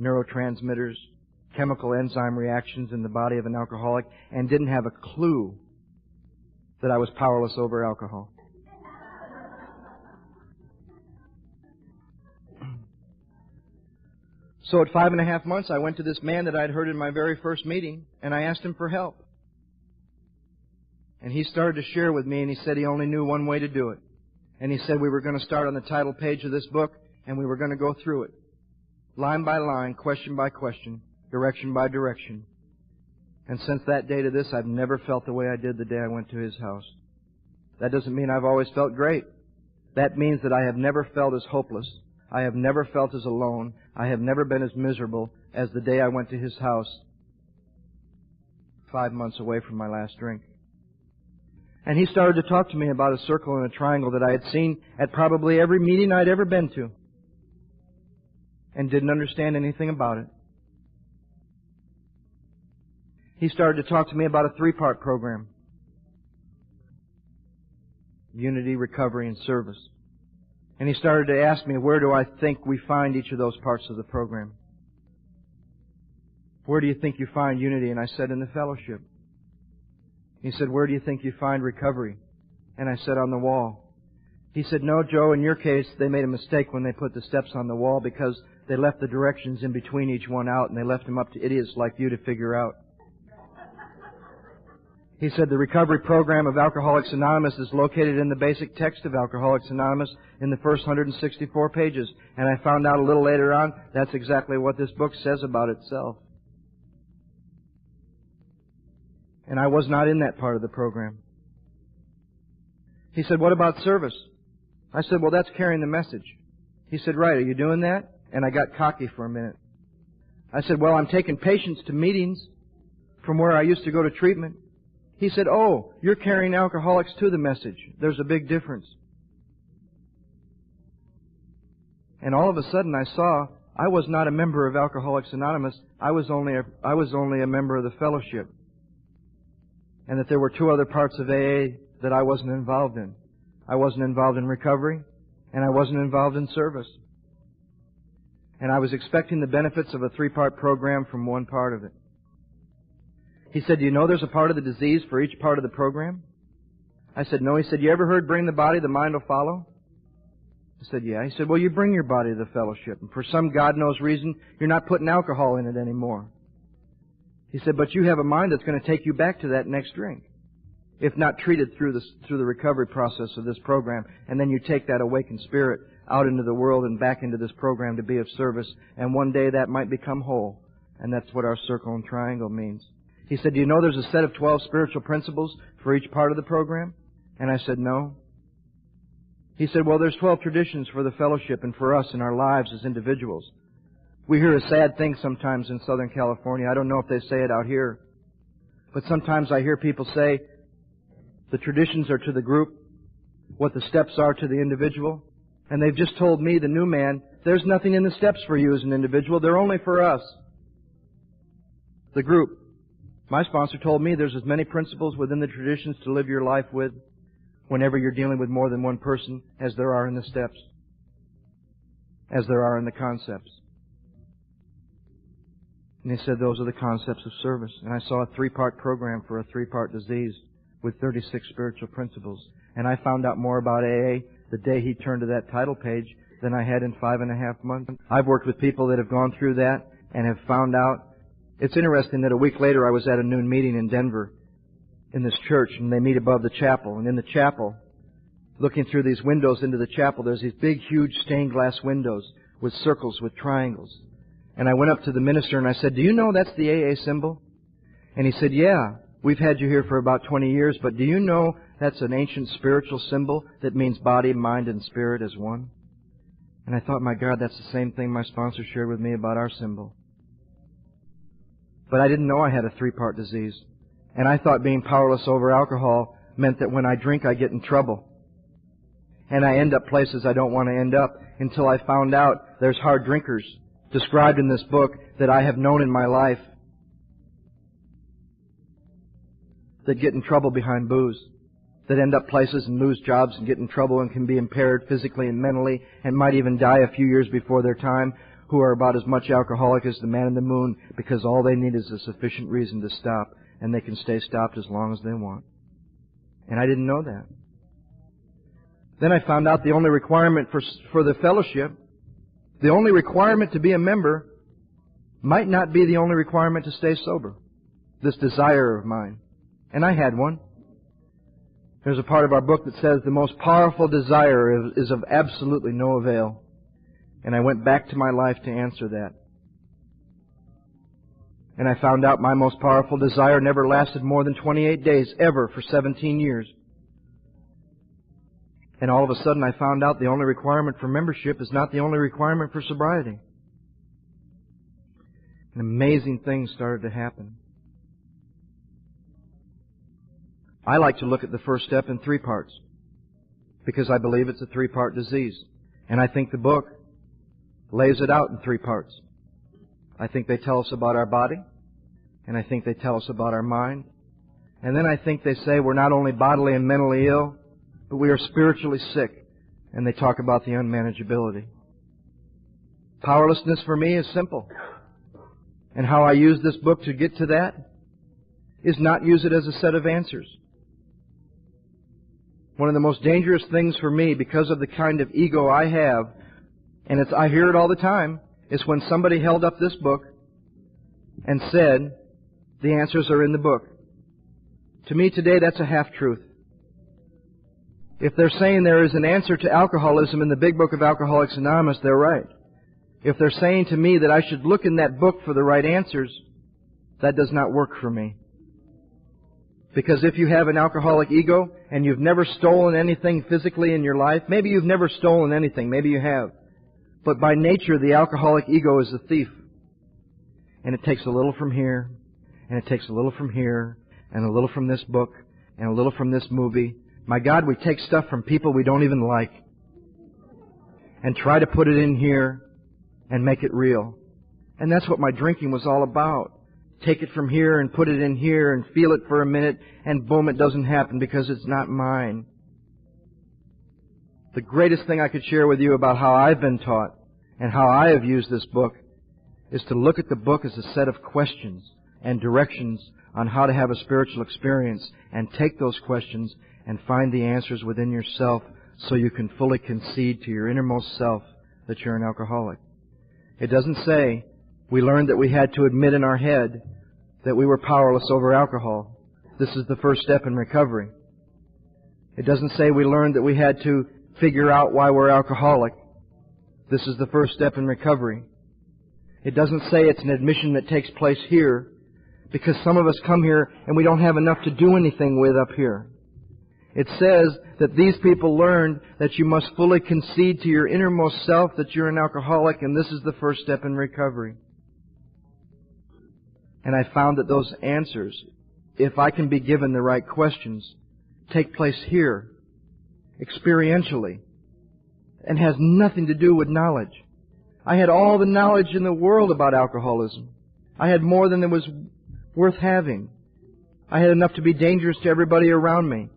Speaker 1: neurotransmitters, chemical enzyme reactions in the body of an alcoholic, and didn't have a clue that I was powerless over alcohol. So at 5.5 months, I went to this man that I'd heard in my very first meeting, and I asked him for help. And he started to share with me, and he said he only knew one way to do it. And he said we were going to start on the title page of this book, and we were going to go through it, line by line, question by question, direction by direction. And since that day to this, I've never felt the way I did the day I went to his house. That doesn't mean I've always felt great. That means that I have never felt as hopeless. I have never felt as alone. I have never been as miserable as the day I went to his house 5 months away from my last drink. And he started to talk to me about a circle and a triangle that I had seen at probably every meeting I'd ever been to, and didn't understand anything about it. he started to talk to me about a 3-part program. Unity, recovery, and service. And he started to ask me, where do I think we find each of those parts of the program? Where do you think you find unity? And I said, in the fellowship. He said, where do you think you find recovery? And I said, on the wall. He said, no, Joe, in your case, they made a mistake when they put the steps on the wall because they left the directions in between each one out and they left them up to idiots like you to figure out. He said the recovery program of Alcoholics Anonymous is located in the basic text of Alcoholics Anonymous in the first 164 pages. And I found out a little later on that's exactly what this book says about itself. And I was not in that part of the program. He said, what about service? I said, well, that's carrying the message. He said, right, are you doing that? And I got cocky for a minute. I said, well, I'm taking patients to meetings from where I used to go to treatment. He said, oh, you're carrying alcoholics to the message. There's a big difference. And all of a sudden I saw I was not a member of Alcoholics Anonymous. I was only a member of the fellowship. And that there were 2 other parts of AA that I wasn't involved in. I wasn't involved in recovery, and I wasn't involved in service. And I was expecting the benefits of a 3-part program from one part of it. He said, do you know there's a part of the disease for each part of the program? I said, no. He said, you ever heard bring the body, the mind will follow? I said, yeah. He said, well, you bring your body to the fellowship. And for some God knows reason, you're not putting alcohol in it anymore. He said, but you have a mind that's going to take you back to that next drink, if not treated through the recovery process of this program. And then you take that awakened spirit out into the world and back into this program to be of service. And one day that might become whole. And that's what our circle and triangle means. He said, do you know there's a set of 12 spiritual principles for each part of the program? And I said, no. He said, well, there's 12 traditions for the fellowship and for us in our lives as individuals. We hear a sad thing sometimes in Southern California. I don't know if they say it out here. But sometimes I hear people say the traditions are to the group, what the steps are to the individual. And they've just told me, the new man, there's nothing in the steps for you as an individual. They're only for us, the group. My sponsor told me there's as many principles within the traditions to live your life with whenever you're dealing with more than one person as there are in the steps, as there are in the concepts. And he said those are the concepts of service. And I saw a 3-part program for a 3-part disease with 36 spiritual principles. And I found out more about AA the day he turned to that title page than I had in 5.5 months. I've worked with people that have gone through that and have found out. It's interesting that a week later I was at a noon meeting in Denver in this church, and they meet above the chapel. And in the chapel, looking through these windows into the chapel, there's these big, huge stained glass windows with circles, with triangles. And I went up to the minister and I said, do you know that's the AA symbol? And he said, yeah, we've had you here for about 20 years, but do you know that's an ancient spiritual symbol that means body, mind, and spirit as one? And I thought, my God, that's the same thing my sponsor shared with me about our symbol. But I didn't know I had a 3-part disease. And I thought being powerless over alcohol meant that when I drink, I get in trouble. And I end up places I don't want to end up, until I found out there's hard drinkers described in this book that I have known in my life that get in trouble behind booze, that end up places and lose jobs and get in trouble and can be impaired physically and mentally and might even die a few years before their time, who are about as much alcoholic as the man in the moon because all they need is a sufficient reason to stop, and they can stay stopped as long as they want. And I didn't know that. Then I found out the only requirement for the fellowship, the only requirement to be a member, might not be the only requirement to stay sober. This desire of mine. And I had one. There's a part of our book that says the most powerful desire is of absolutely no avail. And I went back to my life to answer that. And I found out my most powerful desire never lasted more than 28 days, ever, for 17 years. And all of a sudden I found out the only requirement for membership is not the only requirement for sobriety. And amazing things started to happen. I like to look at the first step in 3 parts because I believe it's a 3-part disease. And I think the book lays it out in 3 parts. I think they tell us about our body, And I think they tell us about our mind. And then I think they say we're not only bodily and mentally ill, but we are spiritually sick. And they talk about the unmanageability. Powerlessness for me is simple. And how I use this book to get to that is not use it as a set of answers. One of the most dangerous things for me, because of the kind of ego I have, and I hear it all the time, is when somebody held up this book and said, the answers are in the book. To me today, that's a half-truth. If they're saying there is an answer to alcoholism in the big book of Alcoholics Anonymous, they're right. If they're saying to me that I should look in that book for the right answers, that does not work for me. Because if you have an alcoholic ego and you've never stolen anything physically in your life, maybe you've never stolen anything, maybe you have. But by nature, the alcoholic ego is a thief. And it takes a little from here, and it takes a little from here, and a little from this book, and a little from this movie. My God, we take stuff from people we don't even like and try to put it in here and make it real. And that's what my drinking was all about. Take it from here and put it in here and feel it for a minute, and boom, it doesn't happen because it's not mine. The greatest thing I could share with you about how I've been taught and how I have used this book is to look at the book as a set of questions and directions on how to have a spiritual experience, and take those questions and find the answers within yourself so you can fully concede to your innermost self that you're an alcoholic. It doesn't say we learned that we had to admit in our head that we were powerless over alcohol. This is the first step in recovery. It doesn't say we learned that we had to figure out why we're alcoholic. This is the first step in recovery. It doesn't say it's an admission that takes place here, because some of us come here and we don't have enough to do anything with up here. It says that these people learned that you must fully concede to your innermost self that you're an alcoholic, and this is the first step in recovery. And I found that those answers, if I can be given the right questions, take place here, experientially, and has nothing to do with knowledge. I had all the knowledge in the world about alcoholism. I had more than there was worth having. I had enough to be dangerous to everybody around me.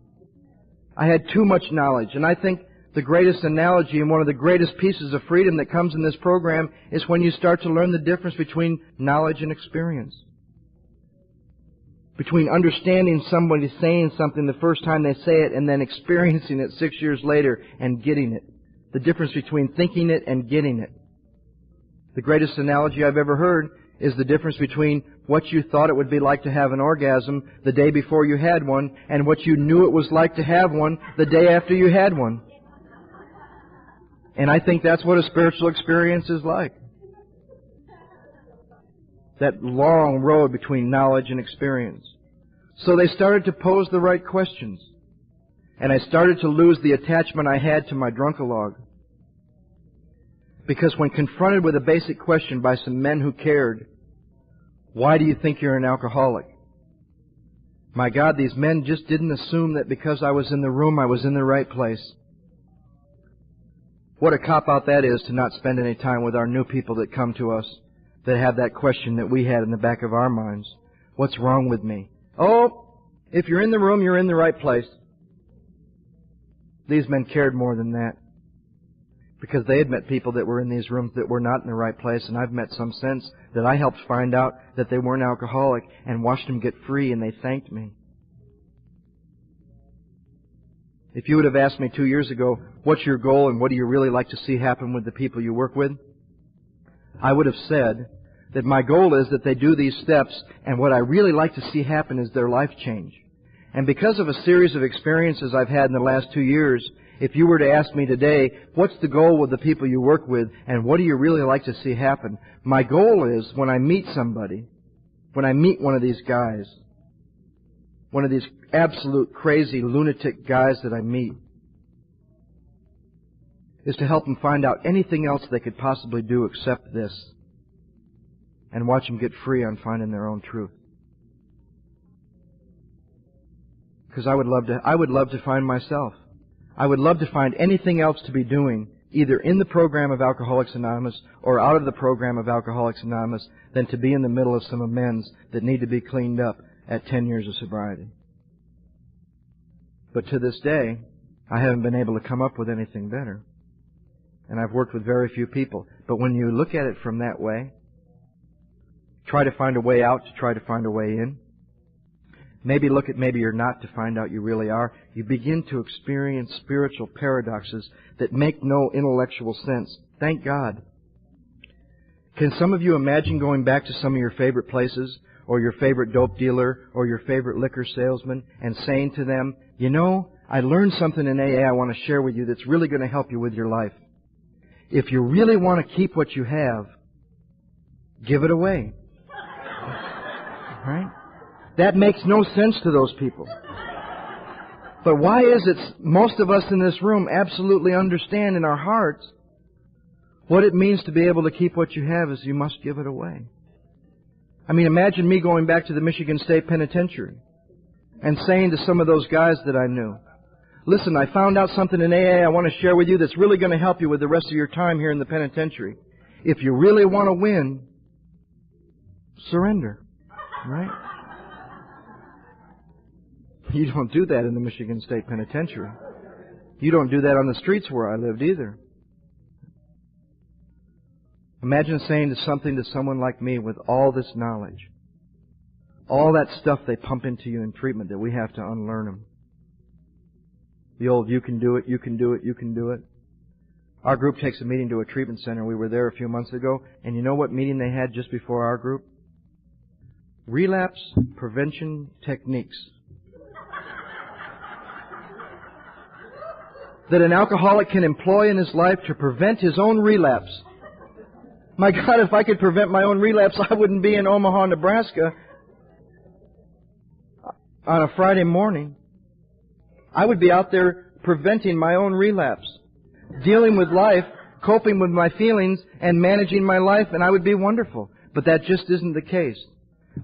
Speaker 1: I had too much knowledge. And I think the greatest analogy and one of the greatest pieces of freedom that comes in this program is when you start to learn the difference between knowledge and experience. Between understanding somebody saying something the first time they say it and then experiencing it 6 years later and getting it. The difference between thinking it and getting it. The greatest analogy I've ever heard is the difference between what you thought it would be like to have an orgasm the day before you had one and what you knew it was like to have one the day after you had one. And I think that's what a spiritual experience is like. That long road between knowledge and experience. So they started to pose the right questions. And I started to lose the attachment I had to my drunk-a-log. Because when confronted with a basic question by some men who cared, why do you think you're an alcoholic? My God, these men just didn't assume that because I was in the room, I was in the right place. What a cop-out that is to not spend any time with our new people that come to us that have that question that we had in the back of our minds. What's wrong with me? Oh, if you're in the room, you're in the right place. These men cared more than that. Because they had met people that were in these rooms that were not in the right place, and I've met some since that I helped find out that they weren't alcoholic and watched them get free, and they thanked me. If you would have asked me 2 years ago, what's your goal and what do you really like to see happen with the people you work with? I would have said that my goal is that they do these steps, and what I really like to see happen is their life change. And because of a series of experiences I've had in the last 2 years, if you were to ask me today, what's the goal with the people you work with, and what do you really like to see happen? My goal is, when I meet somebody, when I meet one of these guys, one of these absolute crazy lunatic guys that I meet, is to help them find out anything else they could possibly do except this, and watch them get free on finding their own truth. Because I would love to find myself. I would love to find anything else to be doing either in the program of Alcoholics Anonymous or out of the program of Alcoholics Anonymous, than to be in the middle of some amends that need to be cleaned up at 10 years of sobriety. But to this day, I haven't been able to come up with anything better. And I've worked with very few people. But when you look at it from that way, try to find a way out to try to find a way in, maybe look at maybe you're not to find out you really are, you begin to experience spiritual paradoxes that make no intellectual sense. Thank God. Can some of you imagine going back to some of your favorite places, or your favorite dope dealer, or your favorite liquor salesman, and saying to them, you know, I learned something in AA I want to share with you that's really going to help you with your life. If you really want to keep what you have, give it away. Right? That makes no sense to those people. But why is it most of us in this room absolutely understand in our hearts what it means to be able to keep what you have is you must give it away. I mean, imagine me going back to the Michigan State Penitentiary and saying to some of those guys that I knew, listen, I found out something in AA I want to share with you that's really going to help you with the rest of your time here in the penitentiary. If you really want to win, surrender. Right? You don't do that in the Michigan State Penitentiary. You don't do that on the streets where I lived either. Imagine saying something to someone like me with all this knowledge, all that stuff they pump into you in treatment that we have to unlearn them. The old, you can do it, you can do it, you can do it. Our group takes a meeting to a treatment center. We were there a few months ago, and you know what meeting they had just before our group? Relapse Prevention Techniques. That an alcoholic can employ in his life to prevent his own relapse. My God, if I could prevent my own relapse, I wouldn't be in Omaha, Nebraska on a Friday morning. I would be out there preventing my own relapse, dealing with life, coping with my feelings, and managing my life, and I would be wonderful. But that just isn't the case.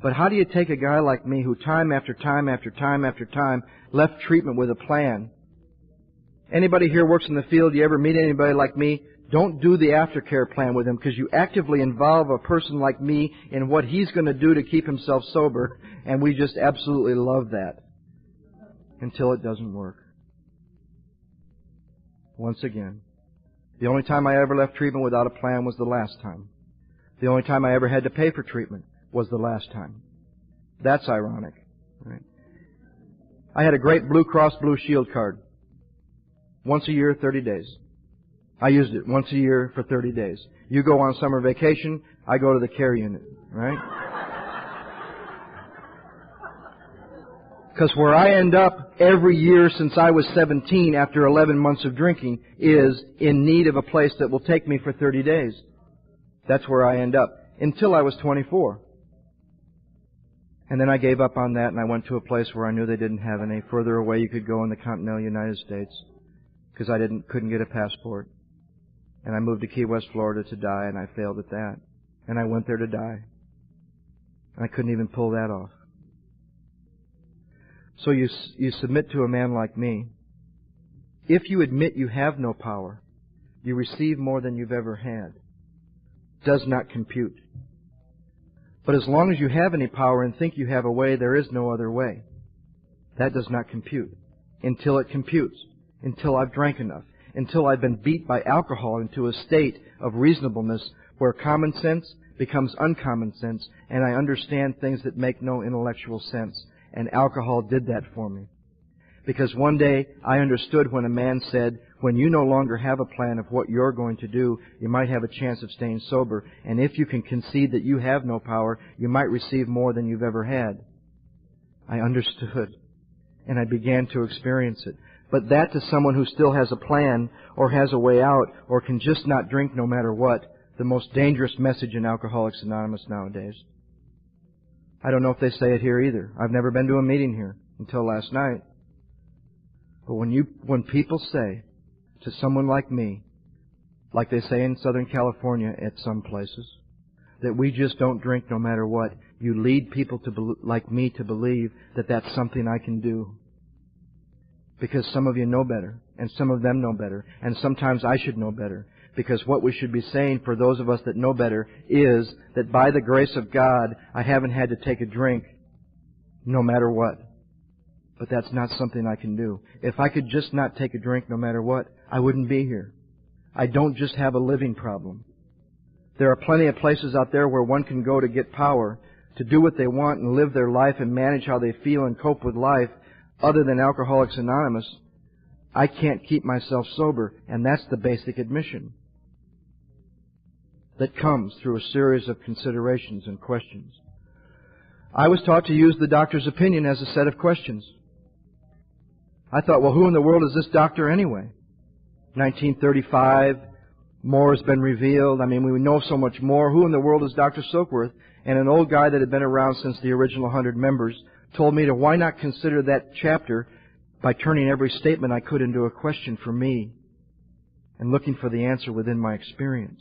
Speaker 1: But how do you take a guy like me who time after time after time after time left treatment with a plan? Anybody here works in the field, you ever meet anybody like me? Don't do the aftercare plan with him, because you actively involve a person like me in what he's going to do to keep himself sober, and we just absolutely love that until it doesn't work. Once again, the only time I ever left treatment without a plan was the last time. The only time I ever had to pay for treatment was the last time. That's ironic. Right? I had a great Blue Cross Blue Shield card. Once a year, 30 days. I used it once a year for 30 days. You go on summer vacation, I go to the care unit, right? Because where I end up every year since I was 17 after 11 months of drinking is in need of a place that will take me for 30 days. That's where I end up. Until I was 24. And then I gave up on that and I went to a place where I knew they didn't have any further away you could go in the continental United States. Because I couldn't get a passport. And I moved to Key West, Florida to die, and I failed at that. And I went there to die. And I couldn't even pull that off. So you submit to a man like me. If you admit you have no power, you receive more than you've ever had. Does not compute. But as long as you have any power and think you have a way, there is no other way. That does not compute. Until it computes. Until I've drank enough. Until I've been beat by alcohol into a state of reasonableness where common sense becomes uncommon sense and I understand things that make no intellectual sense. And alcohol did that for me. Because one day I understood when a man said, when you no longer have a plan of what you're going to do, you might have a chance of staying sober. And if you can concede that you have no power, you might receive more than you've ever had. I understood. And I began to experience it. But that to someone who still has a plan or has a way out or can just not drink no matter what, the most dangerous message in Alcoholics Anonymous nowadays. I don't know if they say it here either. I've never been to a meeting here until last night. But when people say to someone like me, like they say in Southern California at some places, that we just don't drink no matter what, you lead people like me to believe that that's something I can do. Because some of you know better, and some of them know better, and sometimes I should know better. Because what we should be saying for those of us that know better is that by the grace of God, I haven't had to take a drink no matter what. But that's not something I can do. If I could just not take a drink no matter what, I wouldn't be here. I don't just have a living problem. There are plenty of places out there where one can go to get power, to do what they want and live their life and manage how they feel and cope with life, other than Alcoholics Anonymous. I can't keep myself sober, and that's the basic admission that comes through a series of considerations and questions. I was taught to use the doctor's opinion as a set of questions. I thought, well, who in the world is this doctor anyway? 1935, more has been revealed. I mean, we know so much more. Who in the world is Dr. Soakworth? And an old guy that had been around since the original 100 members told me to why not consider that chapter by turning every statement I could into a question for me and looking for the answer within my experience.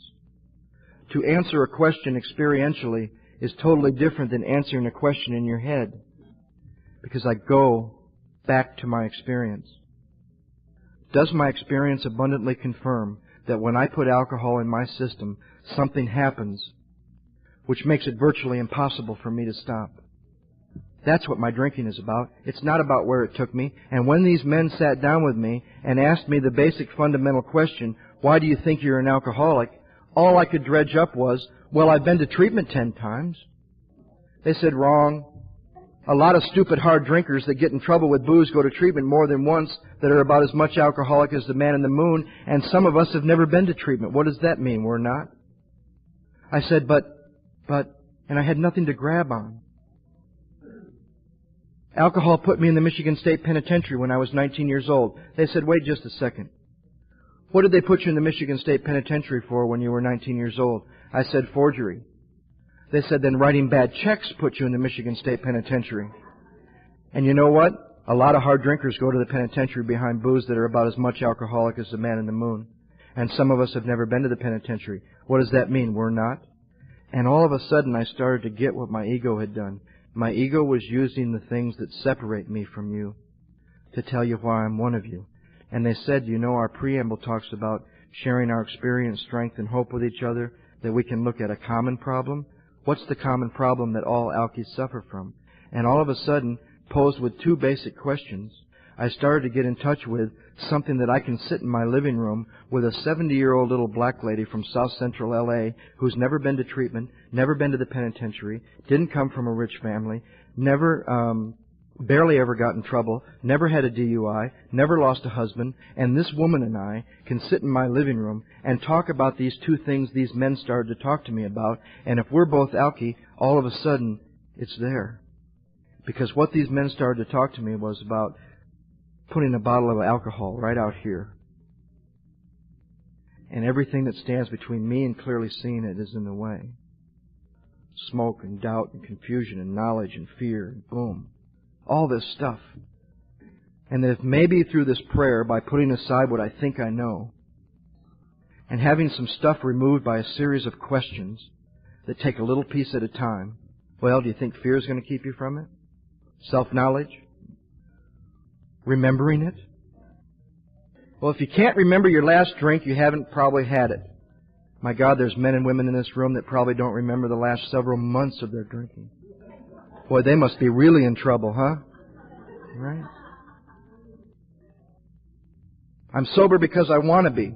Speaker 1: To answer a question experientially is totally different than answering a question in your head, because I go back to my experience. Does my experience abundantly confirm that when I put alcohol in my system, something happens which makes it virtually impossible for me to stop? That's what my drinking is about. It's not about where it took me. And when these men sat down with me and asked me the basic fundamental question, why do you think you're an alcoholic? All I could dredge up was, well, I've been to treatment 10 times. They said, wrong. A lot of stupid hard drinkers that get in trouble with booze go to treatment more than once that are about as much alcoholic as the man in the moon, and some of us have never been to treatment. What does that mean? We're not? I said, but, and I had nothing to grab on. Alcohol put me in the Michigan State Penitentiary when I was 19 years old. They said, wait just a second. What did they put you in the Michigan State Penitentiary for when you were 19 years old? I said, forgery. They said, then writing bad checks put you in the Michigan State Penitentiary. And you know what? A lot of hard drinkers go to the penitentiary behind booze that are about as much alcoholic as the man in the moon. And some of us have never been to the penitentiary. What does that mean? We're not? And all of a sudden I started to get what my ego had done. My ego was using the things that separate me from you to tell you why I'm one of you. And they said, you know, our preamble talks about sharing our experience, strength, and hope with each other, that we can look at a common problem. What's the common problem that all alkies suffer from? And all of a sudden, posed with two basic questions, I started to get in touch with something that I can sit in my living room with a 70-year-old little black lady from South Central L.A. who's never been to treatment, never been to the penitentiary, didn't come from a rich family, barely ever got in trouble, never had a DUI, never lost a husband, and this woman and I can sit in my living room and talk about these two things these men started to talk to me about, and if we're both alky, all of a sudden, it's there. Because what these men started to talk to me was about putting a bottle of alcohol right out here. And everything that stands between me and clearly seeing it is in the way. Smoke and doubt and confusion and knowledge and fear and boom. All this stuff. And that if maybe through this prayer, by putting aside what I think I know, and having some stuff removed by a series of questions that take a little piece at a time, well, do you think fear is going to keep you from it? Self-knowledge? Remembering it? Well, if you can't remember your last drink, you haven't probably had it. My God, there's men and women in this room that probably don't remember the last several months of their drinking. Boy, they must be really in trouble, huh? Right? I'm sober because I want to be.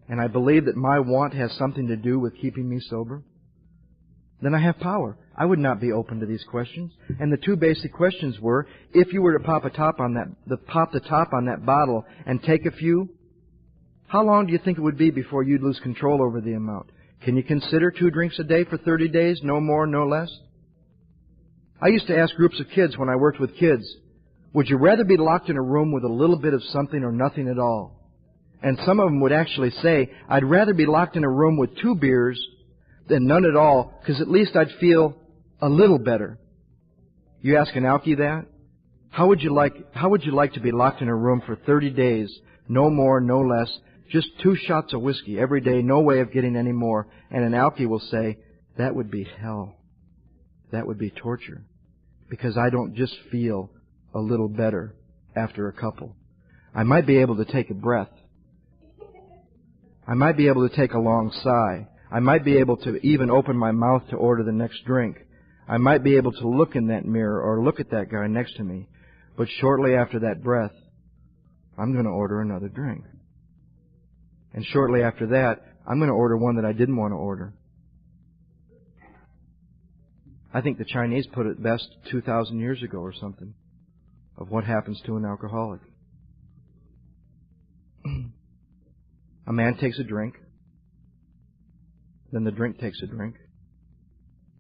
Speaker 1: And I believe that my want has something to do with keeping me sober. Then I have power. I would not be open to these questions. And the two basic questions were, if you were to pop the top on that bottle and take a few, how long do you think it would be before you'd lose control over the amount? Can you consider 2 drinks a day for 30 days, no more, no less? I used to ask groups of kids when I worked with kids, would you rather be locked in a room with a little bit of something or nothing at all? And some of them would actually say, I'd rather be locked in a room with 2 beers than none at all, because at least I'd feel a little better. You ask an alkie that? How would you like to be locked in a room for 30 days, no more, no less, just 2 shots of whiskey every day, no way of getting any more? And an alkie will say, that would be hell. That would be torture. Because I don't just feel a little better after a couple. I might be able to take a breath. I might be able to take a long sigh. I might be able to even open my mouth to order the next drink. I might be able to look in that mirror or look at that guy next to me. But shortly after that breath, I'm going to order another drink. And shortly after that, I'm going to order one that I didn't want to order. I think the Chinese put it best 2,000 years ago or something of what happens to an alcoholic. A man takes a drink, then the drink takes a drink,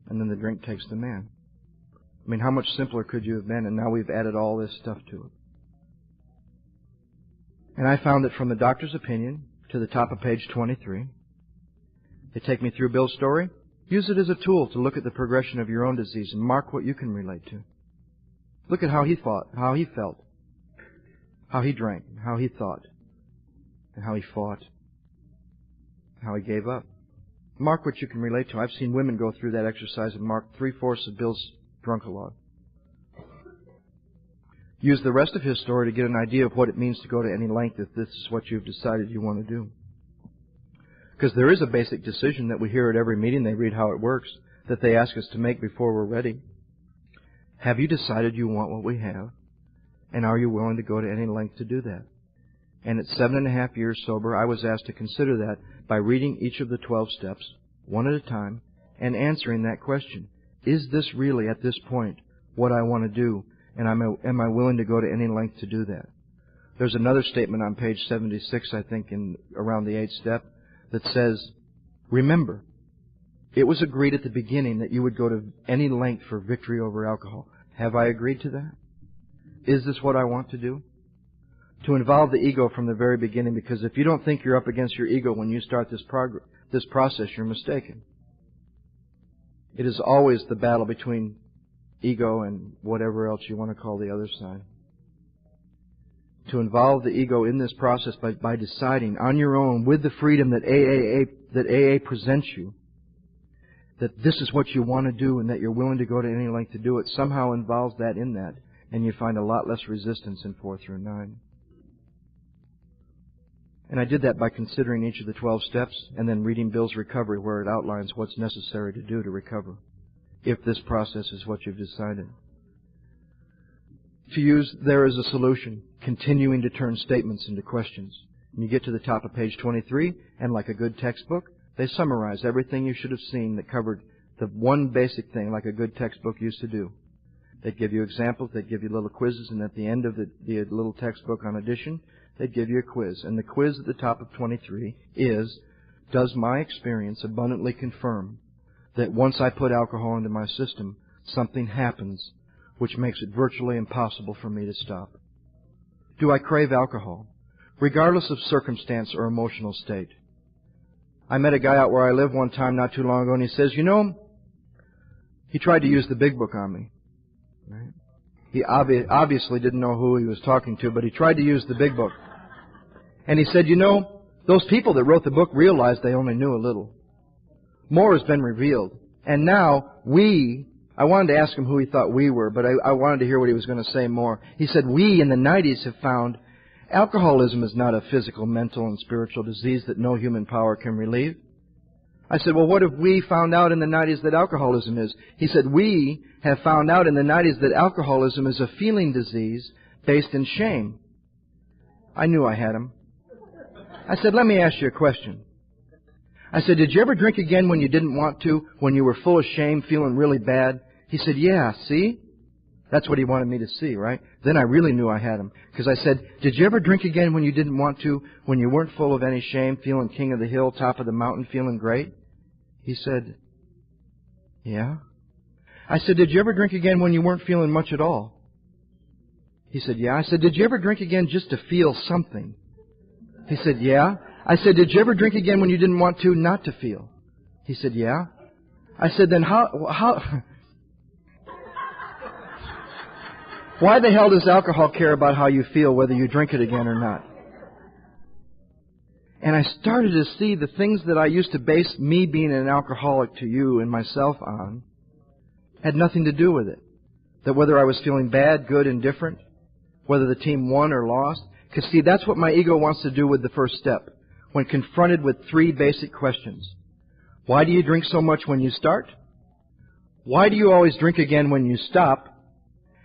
Speaker 1: and then the drink takes the man. I mean, how much simpler could you have been? And now we've added all this stuff to it. And I found that from the doctor's opinion to the top of page 23, they take me through Bill's story. Use it as a tool to look at the progression of your own disease and mark what you can relate to. Look at how he thought, how he felt, how he drank, how he thought, and how he fought, how he gave up. Mark what you can relate to. I've seen women go through that exercise and mark 3/4 of Bill's drunk-a-log. Use the rest of his story to get an idea of what it means to go to any length if this is what you've decided you want to do. Because there is a basic decision that we hear at every meeting, they read how it works, that they ask us to make before we're ready. Have you decided you want what we have? And are you willing to go to any length to do that? And at 7.5 years sober, I was asked to consider that by reading each of the 12 steps, one at a time, and answering that question. Is this really, at this point, what I want to do? And am I willing to go to any length to do that? There's another statement on page 76, I think, in around the 8th step, that says, remember, it was agreed at the beginning that you would go to any length for victory over alcohol. Have I agreed to that? Is this what I want to do? To involve the ego from the very beginning, because if you don't think you're up against your ego when you start this process, you're mistaken. It is always the battle between ego and whatever else you want to call the other side. To involve the ego in this process by deciding on your own with the freedom that AA presents you, that this is what you want to do and that you're willing to go to any length to do it, somehow involves that in that, and you find a lot less resistance in 4 through 9. And I did that by considering each of the 12 steps and then reading Bill's recovery where it outlines what's necessary to do to recover, if this process is what you've decided. To use there is a solution, continuing to turn statements into questions. And you get to the top of page 23, and like a good textbook, they summarize everything you should have seen that covered the one basic thing like a good textbook used to do. They'd give you examples, they'd give you little quizzes, and at the end of the little textbook on addition, they'd give you a quiz. And the quiz at the top of 23 is, does my experience abundantly confirm that once I put alcohol into my system, something happens which makes it virtually impossible for me to stop? Do I crave alcohol, regardless of circumstance or emotional state? I met a guy out where I live one time not too long ago, and he says, he tried to use the big book on me. Right? He obviously didn't know who he was talking to, but he tried to use the big book. And he said, those people that wrote the book realized they only knew a little. More has been revealed. And now I wanted to ask him who he thought we were, but I wanted to hear what he was going to say more. He said, we in the 90s have found alcoholism is not a physical, mental, and spiritual disease that no human power can relieve. I said, well, what have we found out in the 90s that alcoholism is? He said, we have found out in the 90s that alcoholism is a feeling disease based in shame. I knew I had him. I said, let me ask you a question. I said, did you ever drink again when you didn't want to, when you were full of shame, feeling really bad? He said, yeah, see? That's what he wanted me to see, right? Then I really knew I had him. Because I said, did you ever drink again when you didn't want to, when you weren't full of any shame, feeling king of the hill, top of the mountain, feeling great? He said, yeah. I said, did you ever drink again when you weren't feeling much at all? He said, yeah. I said, did you ever drink again just to feel something? He said, yeah. I said, did you ever drink again when you didn't want to, not to feel? He said, yeah. I said, then why the hell does alcohol care about how you feel, whether you drink it again or not? And I started to see the things that I used to base me being an alcoholic to you and myself on had nothing to do with it. That whether I was feeling bad, good, indifferent, whether the team won or lost, Because see, that's what my ego wants to do with the first step. When confronted with three basic questions. Why do you drink so much when you start? Why do you always drink again when you stop?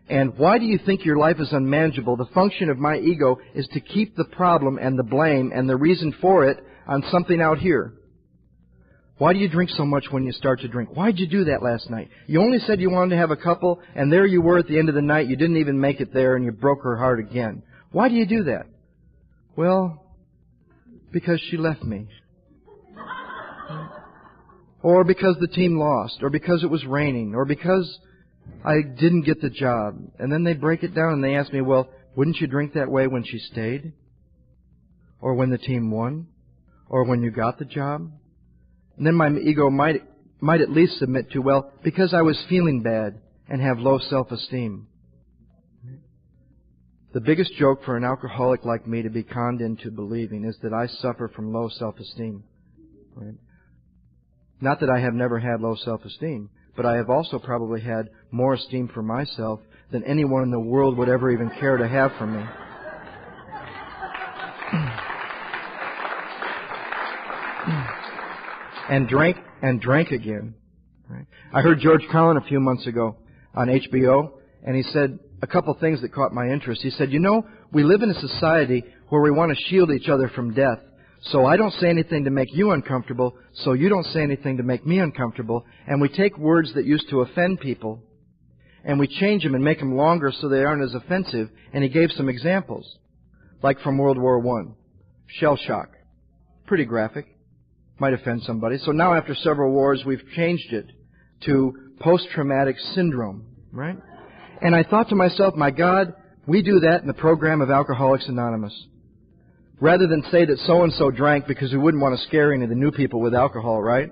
Speaker 1: And why do you think your life is unmanageable? The function of my ego is to keep the problem and the blame and the reason for it on something out here. Why do you drink so much when you start to drink? Why did you do that last night? You only said you wanted to have a couple, and there you were at the end of the night. You didn't even make it there, and you broke her heart again. Why do you do that? Well, because she left me. Or because the team lost, or because it was raining, or because I didn't get the job. And then they break it down and they ask me, well, wouldn't you drink that way when she stayed? Or when the team won? Or when you got the job? And then my ego might at least submit to, well, because I was feeling bad and have low self-esteem. The biggest joke for an alcoholic like me to be conned into believing is that I suffer from low self-esteem. Right? Not that I have never had low self-esteem, but I have also probably had more esteem for myself than anyone in the world would ever even care to have for me. And drank again. Right? I heard George Carlin a few months ago on HBO, and he said a couple things that caught my interest. He said, you know, we live in a society where we want to shield each other from death. So I don't say anything to make you uncomfortable, so you don't say anything to make me uncomfortable. And we take words that used to offend people, and we change them and make them longer so they aren't as offensive. And he gave some examples, like from World War I. Shell shock. Pretty graphic. Might offend somebody. So now after several wars, we've changed it to post-traumatic syndrome, right? And I thought to myself, my God, we do that in the program of Alcoholics Anonymous. Rather than say that so-and-so drank because we wouldn't want to scare any of the new people with alcohol, right?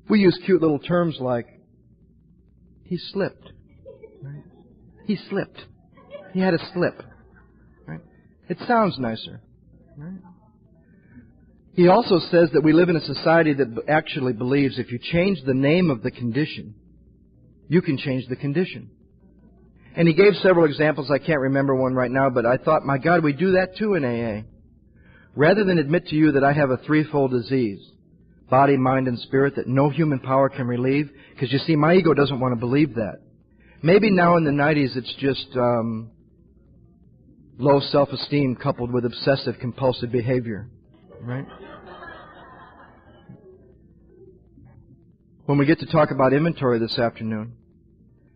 Speaker 1: We use cute little terms like, he slipped. Right? He slipped. He had a slip. Right? It sounds nicer. Right? He also says that we live in a society that actually believes if you change the name of the condition, you can change the condition. And he gave several examples. I can't remember one right now, but I thought, my God, we do that too in AA. Rather than admit to you that I have a threefold disease, body, mind, and spirit, that no human power can relieve, because you see, my ego doesn't want to believe that. Maybe now in the 90s it's just low self-esteem coupled with obsessive compulsive behavior, right? When we get to talk about inventory this afternoon,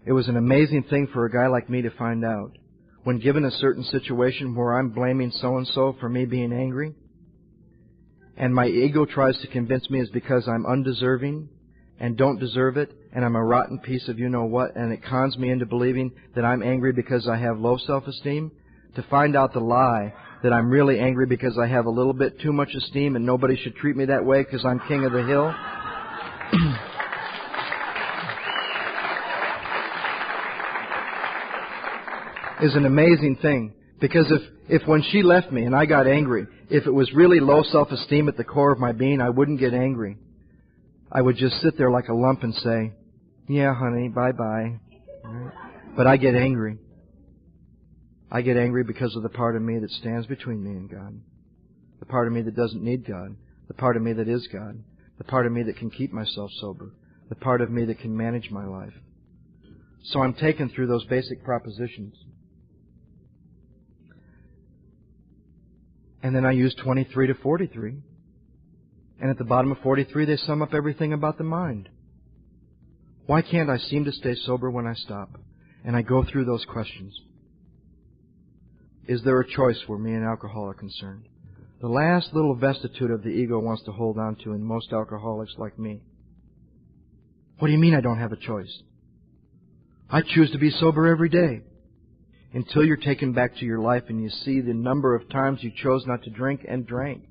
Speaker 1: it was an amazing thing for a guy like me to find out. When given a certain situation where I'm blaming so-and-so for me being angry, and my ego tries to convince me it's because I'm undeserving and don't deserve it, and I'm a rotten piece of you-know-what, and it cons me into believing that I'm angry because I have low self-esteem, to find out the lie that I'm really angry because I have a little bit too much esteem and nobody should treat me that way because I'm king of the hill. Is an amazing thing. Because if when she left me and I got angry, if it was really low self-esteem at the core of my being, I wouldn't get angry. I would just sit there like a lump and say, yeah, honey, bye-bye. Right? But I get angry. I get angry because of the part of me that stands between me and God. The part of me that doesn't need God. The part of me that is God. The part of me that can keep myself sober. The part of me that can manage my life. So I'm taken through those basic propositions. And then I use 23 to 43. And at the bottom of 43, they sum up everything about the mind. Why can't I seem to stay sober when I stop? And I go through those questions. Is there a choice where me and alcohol are concerned? The last little vestitude of the ego wants to hold on to in most alcoholics like me. What do you mean I don't have a choice? I choose to be sober every day. Until you're taken back to your life and you see the number of times you chose not to drink and drank.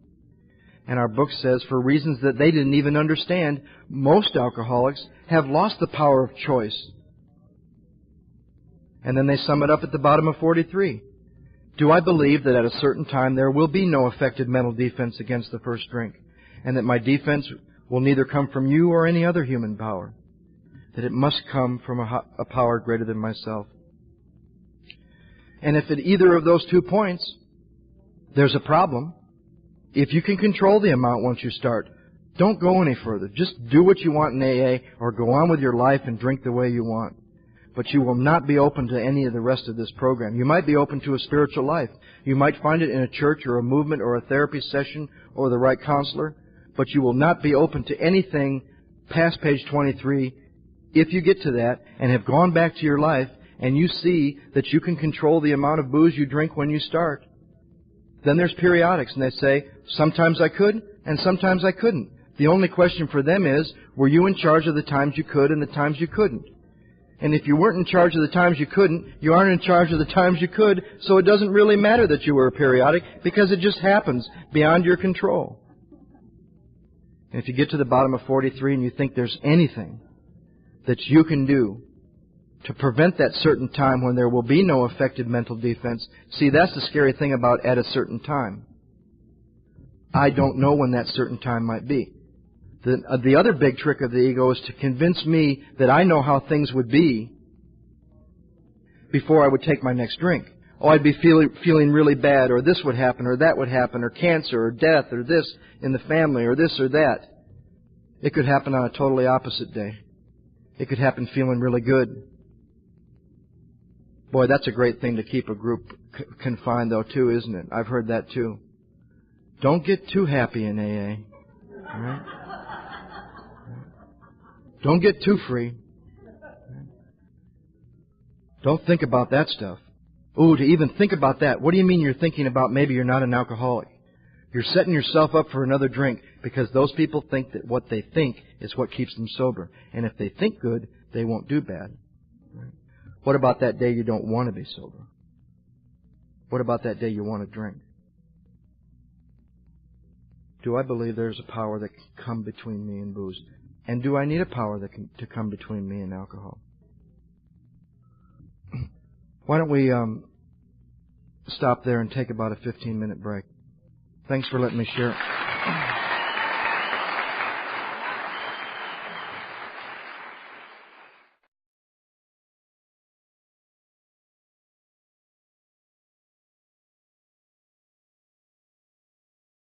Speaker 1: And our book says, for reasons that they didn't even understand, most alcoholics have lost the power of choice. And then they sum it up at the bottom of 43. Do I believe that at a certain time there will be no effective mental defense against the first drink, and that my defense will neither come from you or any other human power, that it must come from a power greater than myself? And if at either of those 2 points there's a problem, if you can control the amount once you start, don't go any further. Just do what you want in AA or go on with your life and drink the way you want. But you will not be open to any of the rest of this program. You might be open to a spiritual life. You might find it in a church or a movement or a therapy session or the right counselor, but you will not be open to anything past page 23 if you get to that and have gone back to your life and you see that you can control the amount of booze you drink when you start. Then there's periodics, and they say, sometimes I could and sometimes I couldn't. The only question for them is, were you in charge of the times you could and the times you couldn't? And if you weren't in charge of the times you couldn't, you aren't in charge of the times you could, so it doesn't really matter that you were a periodic because it just happens beyond your control. And if you get to the bottom of 43 and you think there's anything that you can do to prevent that certain time when there will be no effective mental defense, see, that's the scary thing about at a certain time. I don't know when that certain time might be. The other big trick of the ego is to convince me that I know how things would be before I would take my next drink. Oh, I'd be feeling really bad, or this would happen, or that would happen, or cancer, or death, or this in the family, or this or that. It could happen on a totally opposite day. It could happen feeling really good. Boy, that's a great thing to keep a group confined, though, too, isn't it? I've heard that, too. Don't get too happy in AA. All right? Don't get too free. Don't think about that stuff. Ooh, to even think about that. What do you mean you're thinking about maybe you're not an alcoholic? You're setting yourself up for another drink because those people think that what they think is what keeps them sober. And if they think good, they won't do bad. What about that day you don't want to be sober? What about that day you want to drink? Do I believe there's a power that can come between me and booze? And do I need a power that to come between me and alcohol? Why don't we stop there and take about a 15-minute break? Thanks for letting me share.